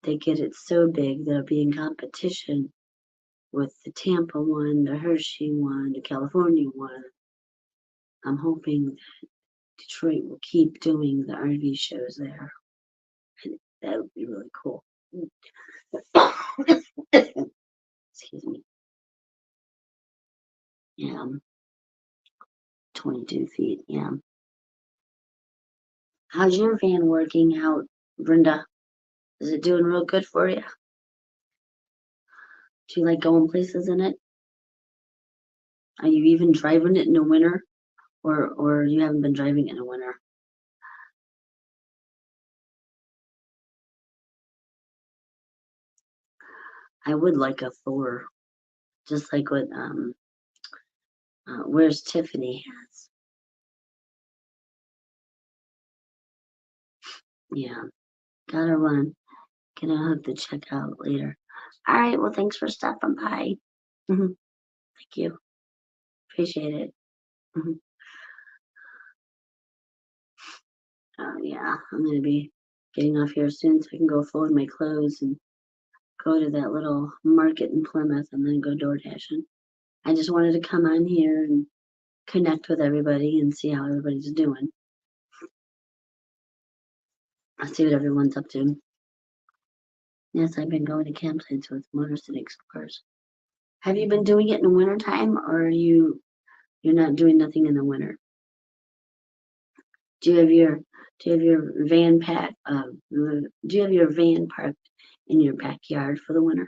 they get it so big they'll be in competition with the Tampa one, the Hershey one, the California one. I'm hoping that Detroit will keep doing the RV shows there. And that would be really cool. Excuse me. Yeah, 22 feet. Yeah. How's your van working out, Brenda? Is it doing real good for you? Do you like going places in it? Are you even driving it in the winter? Or you haven't been driving it in the winter? I would like a Thor, just like what Where's Tiffany has. Yeah, got her one. Gonna have to check out later. All right, well, thanks for stopping by. Thank you. Appreciate it. Yeah, I'm gonna be getting off here soon so I can go fold my clothes and go to that little market in Plymouth and then go door dashing. I just wanted to come on here and connect with everybody and see how everybody's doing. I'll see what everyone's up to. Yes, I've been going to campsites with Motor City Explorers. Have you been doing it in the wintertime, or are you're not doing nothing in the winter? Do you have your van do you have your van parked in your backyard for the winter?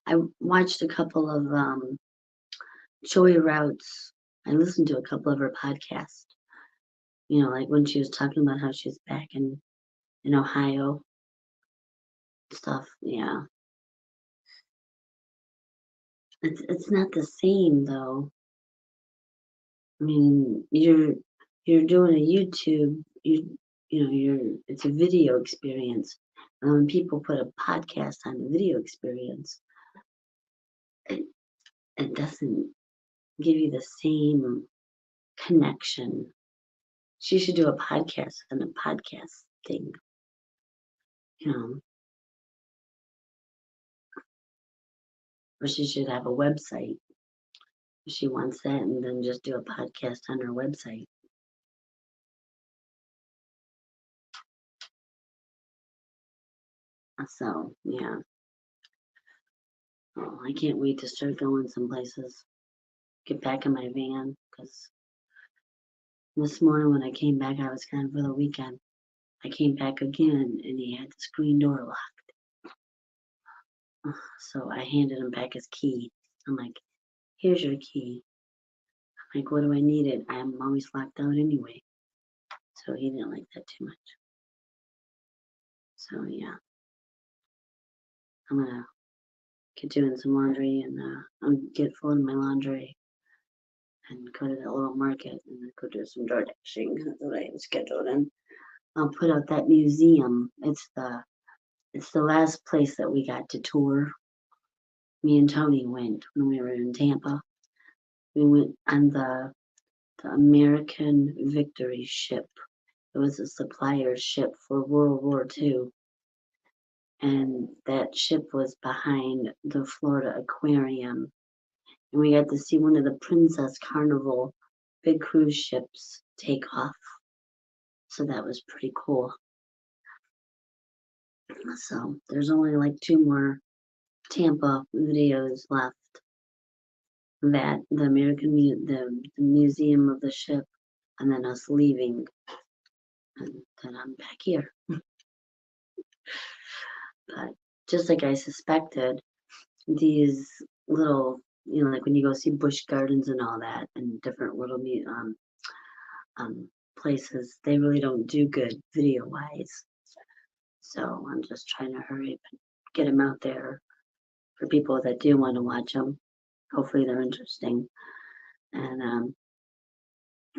I watched a couple of Joy Routes. I listened to a couple of her podcasts. You know, like when she was talking about how she's back in Ohio stuff. Yeah, it's not the same though. I mean, you're doing a YouTube. It's a video experience. And when people put a podcast on the video experience, it it doesn't give you the same connection. She should do a podcast and a podcast thing. You know, or she should have a website if she wants that, and then just do a podcast on her website. So yeah, oh, I can't wait to start going some places. Get back in my van because this morning when I came back, I was gone for the weekend. I came back again and he had the screen door locked. So I handed him back his key. I'm like, here's your key. I'm like, what do I need it? I'm always locked out anyway. So he didn't like that too much. So yeah, I'm gonna get doing some laundry and I'm get folding my laundry and go to that little market and then go do some door dashing. That's what I scheduled and I'll put out that museum. It's the last place that we got to tour. Me and Tony went when we were in Tampa. We went on the American Victory ship. It was a supplier ship for World War II. And that ship was behind the Florida Aquarium. And we got to see one of the Princess Carnival big cruise ships take off. So that was pretty cool. So there's only like 2 more Tampa videos left. That the the museum of the ship, and then us leaving, and then I'm back here. But just like I suspected, these little, like when you go see Busch Gardens and all that, and different little places, they really don't do good video wise. So I'm just trying to hurry up and get them out there for people that do want to watch them. Hopefully they're interesting, and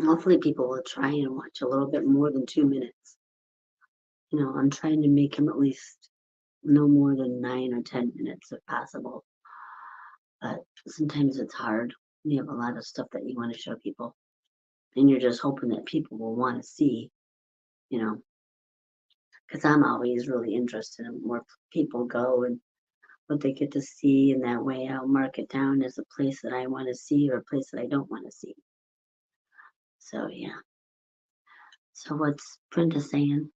hopefully people will try and watch a little bit more than 2 minutes. I'm trying to make them at least no more than 9 or 10 minutes if possible. But sometimes it's hard. You have a lot of stuff that you want to show people, and you're just hoping that people will want to see, you know, because I'm always really interested in where people go and what they get to see, and that way I'll mark it down as a place that I want to see or a place that I don't want to see. So yeah. So what's Brenda saying?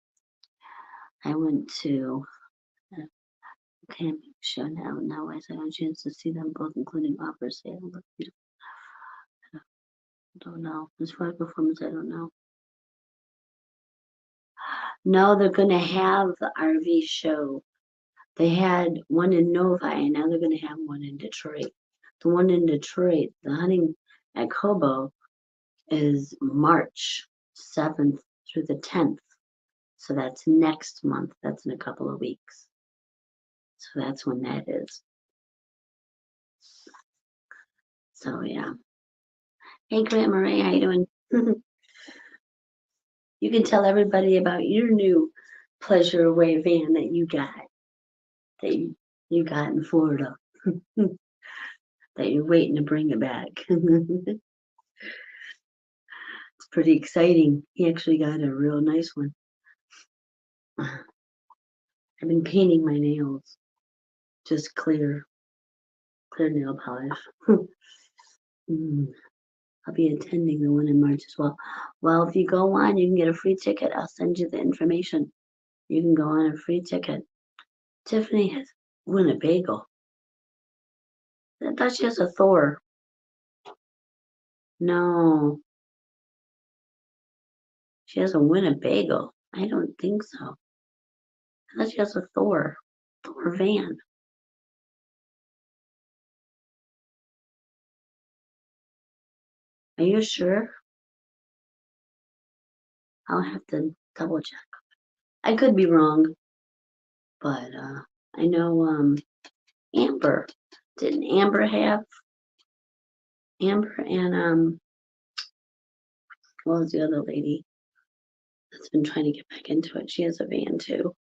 I went to camping show now. Now I had a chance to see them both, including offers. I don't know. As far as performance, I don't know. No, they're gonna have the RV show. They had one in Novi, and now they're gonna have one in Detroit. The one in Detroit, the hunting at Cobo, is March 7th through the 10th. So that's next month. That's in a couple of weeks. So that's when that is. So yeah. Hey, Grant Marie, how you doing? You can tell everybody about your new pleasure away van that you got in Florida. That you're waiting to bring it back. It's pretty exciting. He actually got a real nice one. I've been painting my nails, just clear nail polish. I'll be attending the one in March as well. Well, if you go on, you can get a free ticket. I'll send you the information. You can go on a free ticket. Tiffany has Winnebago. I thought she has a Thor. No, she has a Winnebago. I don't think so. I thought she has a Thor van. Are you sure? I'll have to double check. I could be wrong, but I know Amber. Didn't Amber have Amber and what was the other lady that's been trying to get back into it? She has a van too.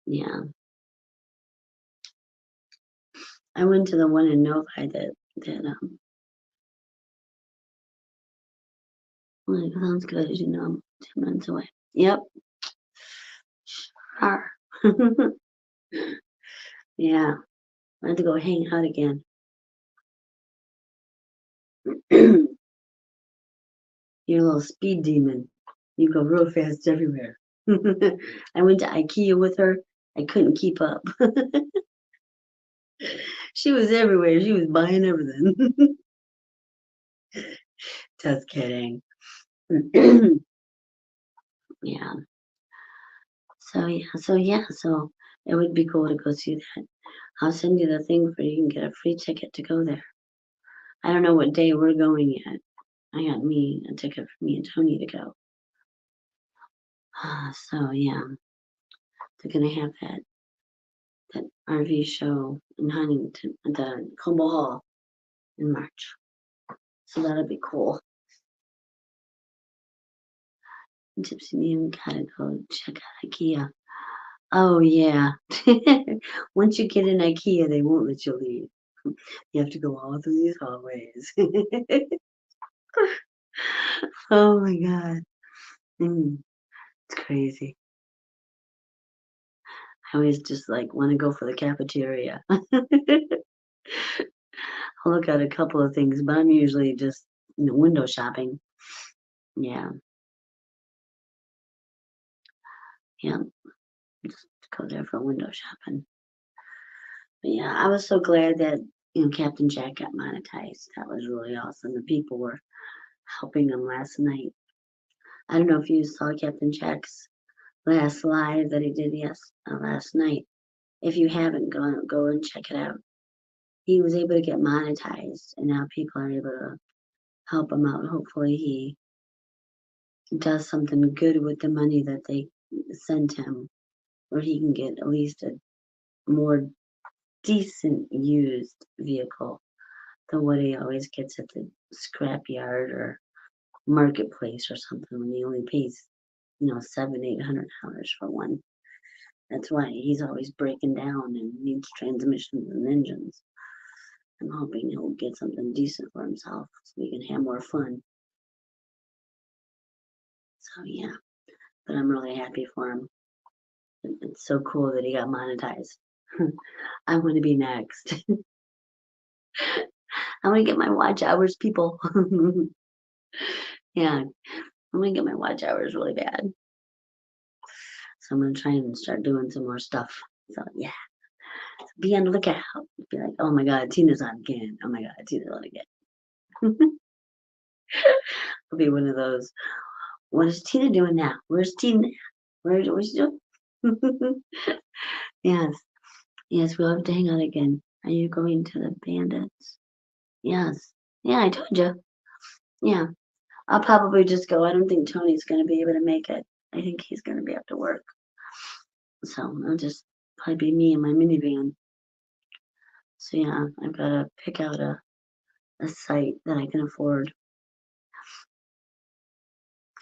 Yeah. I went to the one in Novi that well, sounds good, as you know, I'm 10 minutes away. Yep. Sure. Yeah. I had to go hang out again. You're a little speed demon. You go real fast everywhere. I went to IKEA with her. I couldn't keep up. She was everywhere. She was buying everything. Just kidding. Yeah. So it would be cool to go see that. I'll send you the thing for you can get a free ticket to go there. I don't know what day we're going yet. I got a ticket for me and Tony to go. So yeah, they're gonna have that RV show in Huntington at the Combo Hall in March. So that'll be cool. Gypsy Name gotta go check out IKEA. Oh yeah. Once you get in IKEA, they won't let you leave. You have to go all through these hallways. Oh my God. It's crazy. I always just like want to go for the cafeteria. I'll look at a couple of things, but I'm usually just window shopping. Yeah. Yeah. Just go there for window shopping. But yeah, I was so glad that Captain Jack got monetized. That was really awesome. The people were helping him last night. I don't know if you saw Captain Jack's last live that he did last night. If you haven't, go and check it out. He was able to get monetized, and now people are able to help him out. Hopefully, he does something good with the money that they sent him, where he can get at least a more decent used vehicle than what he always gets at the scrapyard or marketplace or something when he only pays, $700-800 for one. That's why he's always breaking down and needs transmissions and engines. I'm hoping he'll get something decent for himself so we can have more fun. So yeah, but I'm really happy for him. It's so cool that he got monetized. I want to be next. I want to get my watch hours, people. Yeah, I want to get my watch hours really bad. So I'm going to try and start doing some more stuff. So yeah, be on the lookout. Be like, oh my God, Tina's on again. Oh my God, Tina's on again. I'll be one of those. What is Tina doing now? Where's Tina? What's she doing? Yes, yes, we'll have to hang out again. Are you going to the bandits? Yes. Yeah, I told you. Yeah, I'll probably just go. I don't think Tony's going to be able to make it. I think he's going to be up to work. So I'll just probably be me in my minivan. So yeah, I've got to pick out a site that I can afford.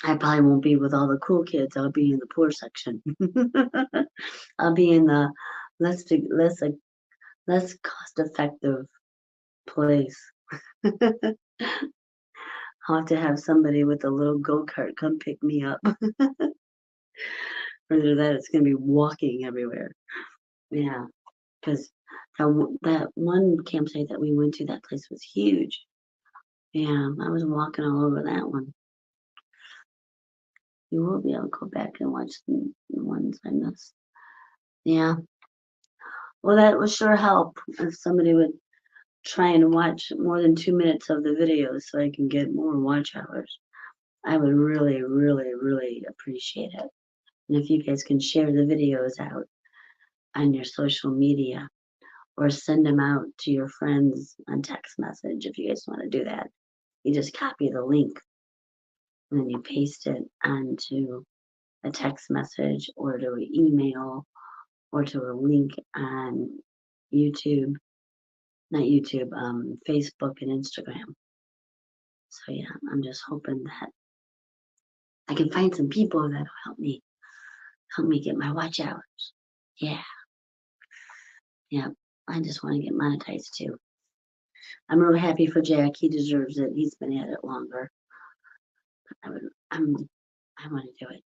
I probably won't be with all the cool kids. I'll be in the poor section. I'll be in the less cost effective place. I'll have to have somebody with a little go-kart come pick me up. Rather that it's gonna be walking everywhere. Yeah, because that one campsite that we went to, that place was huge. Yeah, I was walking all over that one. You will be able to go back and watch the ones I missed. Yeah. Well, that would sure help if somebody would try and watch more than 2 minutes of the videos so I can get more watch hours. I would really, really, really appreciate it. And if you guys can share the videos out on your social media or send them out to your friends on text message if you guys want to do that. You just copy the link and then you paste it onto a text message or to an email or to a link on YouTube, not YouTube, Facebook and Instagram. So yeah, I'm just hoping that I can find some people that'll help me get my watch hours. Yeah, yeah. I just want to get monetized too. I'm real happy for Jack. He deserves it. He's been at it longer. I would, I want to do it,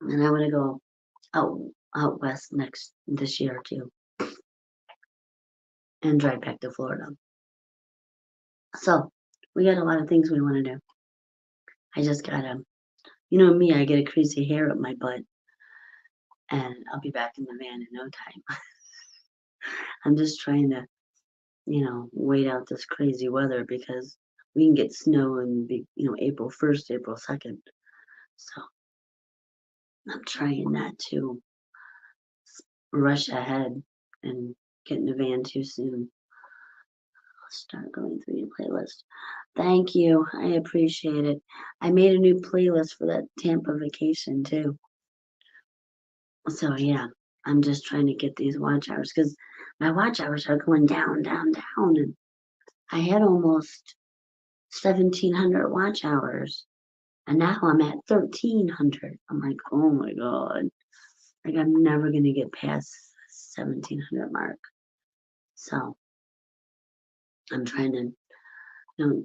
and I want to go out west this year too, and drive back to Florida. So we got a lot of things we want to do. I just gotta, me, I get a crazy hair up my butt, and I'll be back in the van in no time. I'm just trying to, wait out this crazy weather because we can get snow in April 1st, April 2nd. So I'm trying not to rush ahead and get in the van too soon. I'll start going through your playlist. Thank you. I appreciate it. I made a new playlist for that Tampa vacation too. So yeah, I'm just trying to get these watch hours because my watch hours are going down, down, down. And I had almost 1,700 watch hours. And now I'm at 1,300. I'm like, oh my God. Like I'm never going to get past 1,700 mark. So I'm trying to,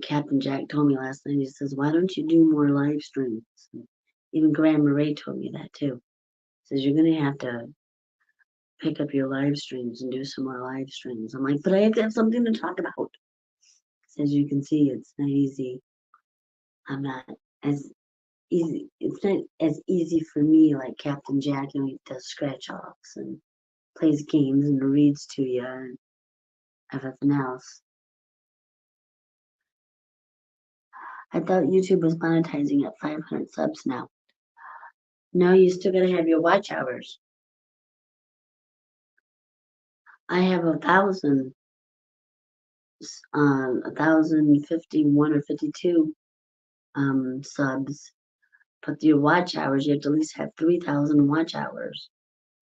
Captain Jack told me last night, he says, why don't you do more live streams? And even Graham Murray told me that too. He says, you're going to have to pick up your live streams and do some more live streams. I'm like, but I have to have something to talk about. As you can see, it's not easy. I'm not as easy. It's not as easy for me like Captain Jack, he does scratch offs and plays games and reads to you and everything else. I thought YouTube was monetizing at 500 subs now. No, you still gotta have your watch hours. I have 1,051 or 52 subs. But your watch hours, you have to at least have 3,000 watch hours.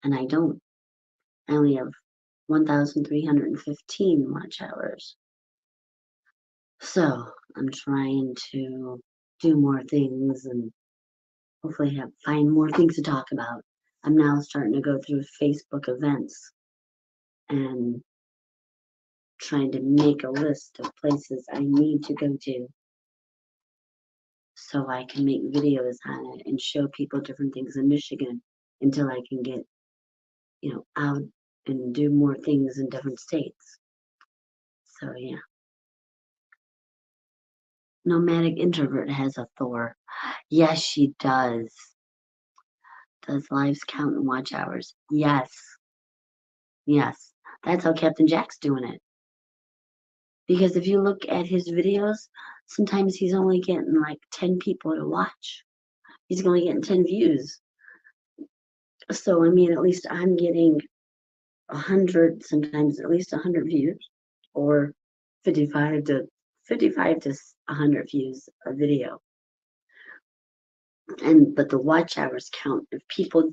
And I don't. I only have 1,315 watch hours. So I'm trying to do more things and hopefully find more things to talk about. I'm now starting to go through Facebook events and trying to make a list of places I need to go to so I can make videos on it and show people different things in Michigan until I can get, out and do more things in different states. So yeah. Nomadic introvert has a Thor. Yes, she does. Does lives count in watch hours? Yes. Yes. That's how Captain Jack's doing it. Because if you look at his videos, sometimes he's only getting like 10 people to watch. He's only getting 10 views. So, I mean, at least I'm getting 100, sometimes at least 100 views, or 55 to 100 views a video. But the watch hours count. If people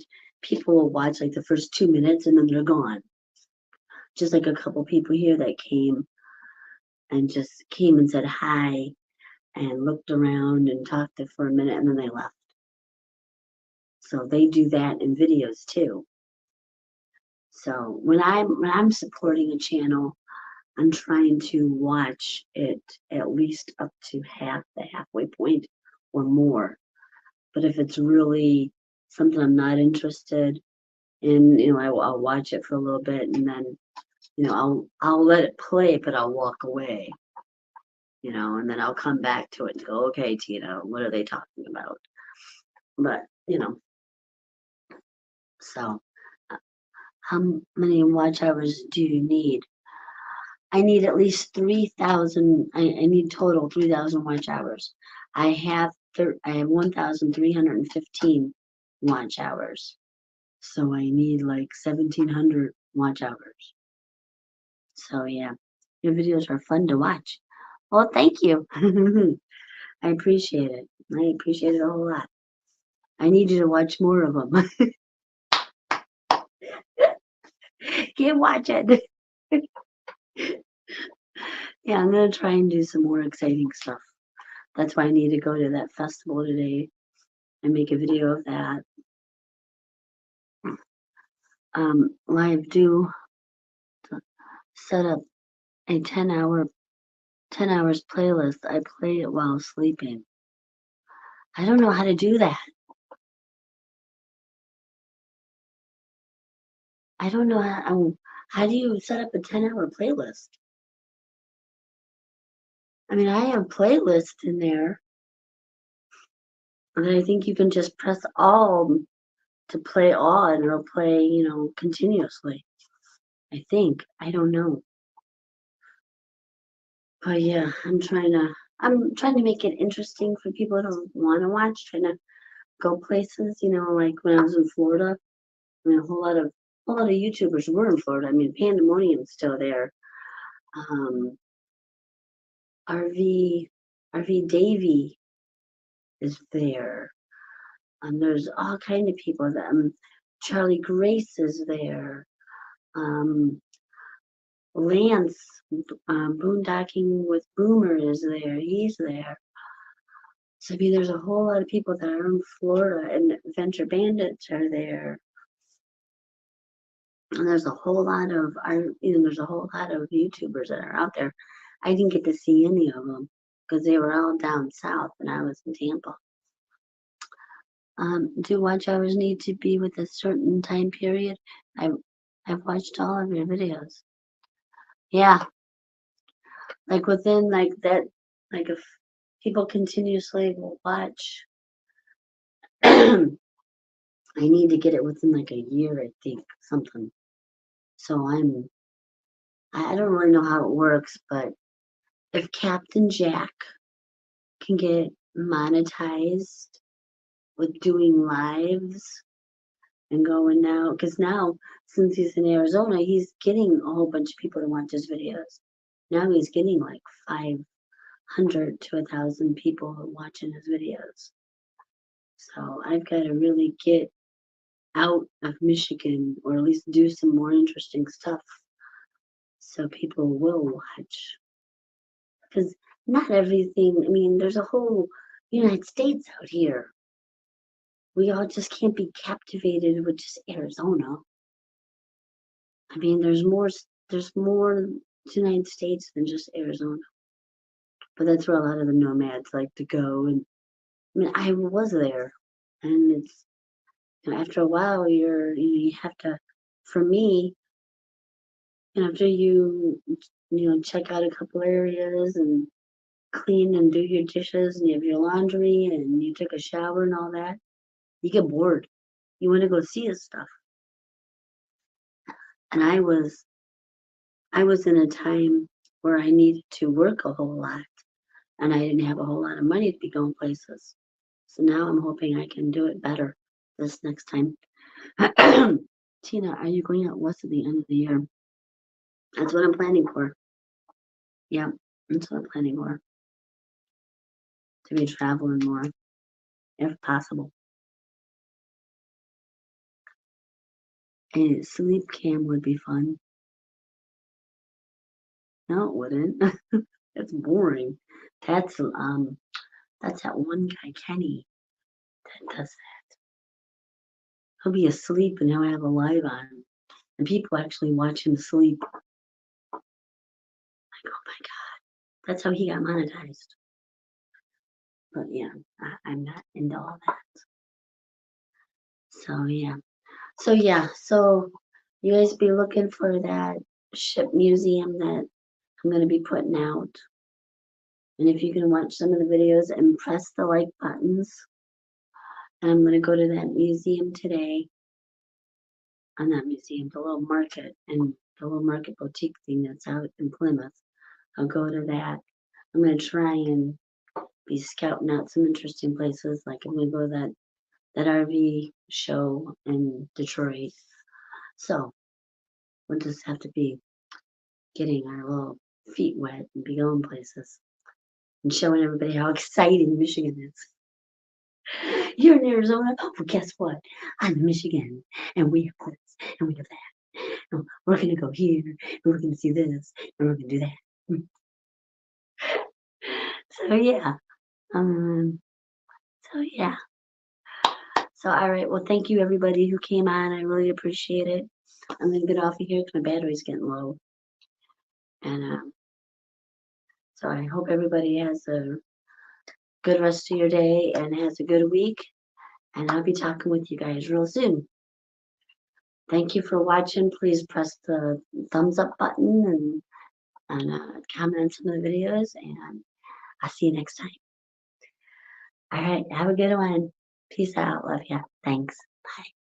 will watch like the first 2 minutes and then they're gone. Just like a couple people here that came and said hi and looked around and talked for a minute and then they left. So they do that in videos too. So when I'm supporting a channel, I'm trying to watch it at least up to half the halfway point or more. But if it's really something I'm not interested in, I'll watch it for a little bit and then, I'll let it play, but I'll walk away, and then I'll come back to it and go, okay, Tina, what are they talking about? But, so how many watch hours do you need? I need at least 3,000. I need total 3,000 watch hours. I have 1,315 watch hours. So I need like 1,700 watch hours. So yeah, your videos are fun to watch. Well, thank you. I appreciate it. I appreciate it a whole lot. I need you to watch more of them. Keep watching. Yeah, I'm going to try and do some more exciting stuff. That's why I need to go to that festival today and make a video of that. Live do set up a 10 hours playlist. I play it while sleeping. I don't know how to do that. I don't know how do you set up a 10-hour playlist? I mean, I have playlists in there, and I think you can just press all to play all, and it'll play, continuously. I think. I don't know. But yeah, I'm trying to make it interesting for people to want to watch, trying to go places, like when I was in Florida. I mean, a whole lot of YouTubers were in Florida. I mean, Pandemonium's still there. RV Davy is there. There's all kind of people that Charlie Grace is there. Lance Boondocking with Boomer is there. He's there. So I mean, there's a whole lot of people that are in Florida, and Adventure Bandits are there. And there's a whole lot of YouTubers that are out there. I didn't get to see any of them because they were all down south and I was in Tampa. Do watch hours need to be with a certain time period? I've watched all of your videos. Yeah, like within like that, like if people continuously will watch, I need to get it within like a year, I think, something. So I don't really know how it works, but if Captain Jack can get monetized with doing lives and going now, because now since he's in Arizona, he's getting a whole bunch of people to watch his videos. Now he's getting like 500 to 1,000 people watching his videos. So I've got to really get out of Michigan, or at least do some more interesting stuff so people will watch. Because not everything, I mean, there's a whole United States out here. we all just can't be captivated with just Arizona. I mean, there's more to the United States than just Arizona. But that's where a lot of the nomads like to go. And I mean, I was there, and it's, after a while, you have to. For me, after check out a couple areas and clean and do your dishes, and you have your laundry, and you took a shower and all that, you get bored. You want to go see this stuff. And I was in a time where I needed to work a whole lot, and I didn't have a whole lot of money to be going places. So now I'm hoping I can do it better this next time. Tina, are you going out west at the end of the year? That's what I'm planning for. Yeah, that's what I'm planning for. To be traveling more, if possible. A sleep cam would be fun. No, it wouldn't. That's boring. That's that one guy, Kenny, that does that. He'll be asleep and he'll have a live on, and people actually watch him sleep. Like, oh my God, that's how he got monetized. But yeah, I'm not into all that. So yeah. So you guys be looking for that ship museum that I'm going to be putting out. And if you can watch some of the videos and press the like buttons, and I'm going to go to that museum today. On that museum, the little market and the little market boutique thing that's out in Plymouth. I'll go to that. I'm going to try and be scouting out some interesting places. Like I'm going to go to that RV show in Detroit. So we'll just have to be getting our little feet wet and be going places and showing everybody how exciting Michigan is. You're in Arizona? Well, guess what? I'm in Michigan, and we have this, and we have that. And we're going to go here, and we're going to see this, and we're going to do that. So, yeah. So, yeah. So, all right. Well, thank you, everybody who came on. I really appreciate it. I'm going to get off of here because my battery's getting low. And so I hope everybody has a good rest of your day and has a good week. And I'll be talking with you guys real soon. Thank you for watching. Please press the thumbs up button and comment on some of the videos. And I'll see you next time. All right. Have a good one. Peace out. Love ya. Thanks. Bye.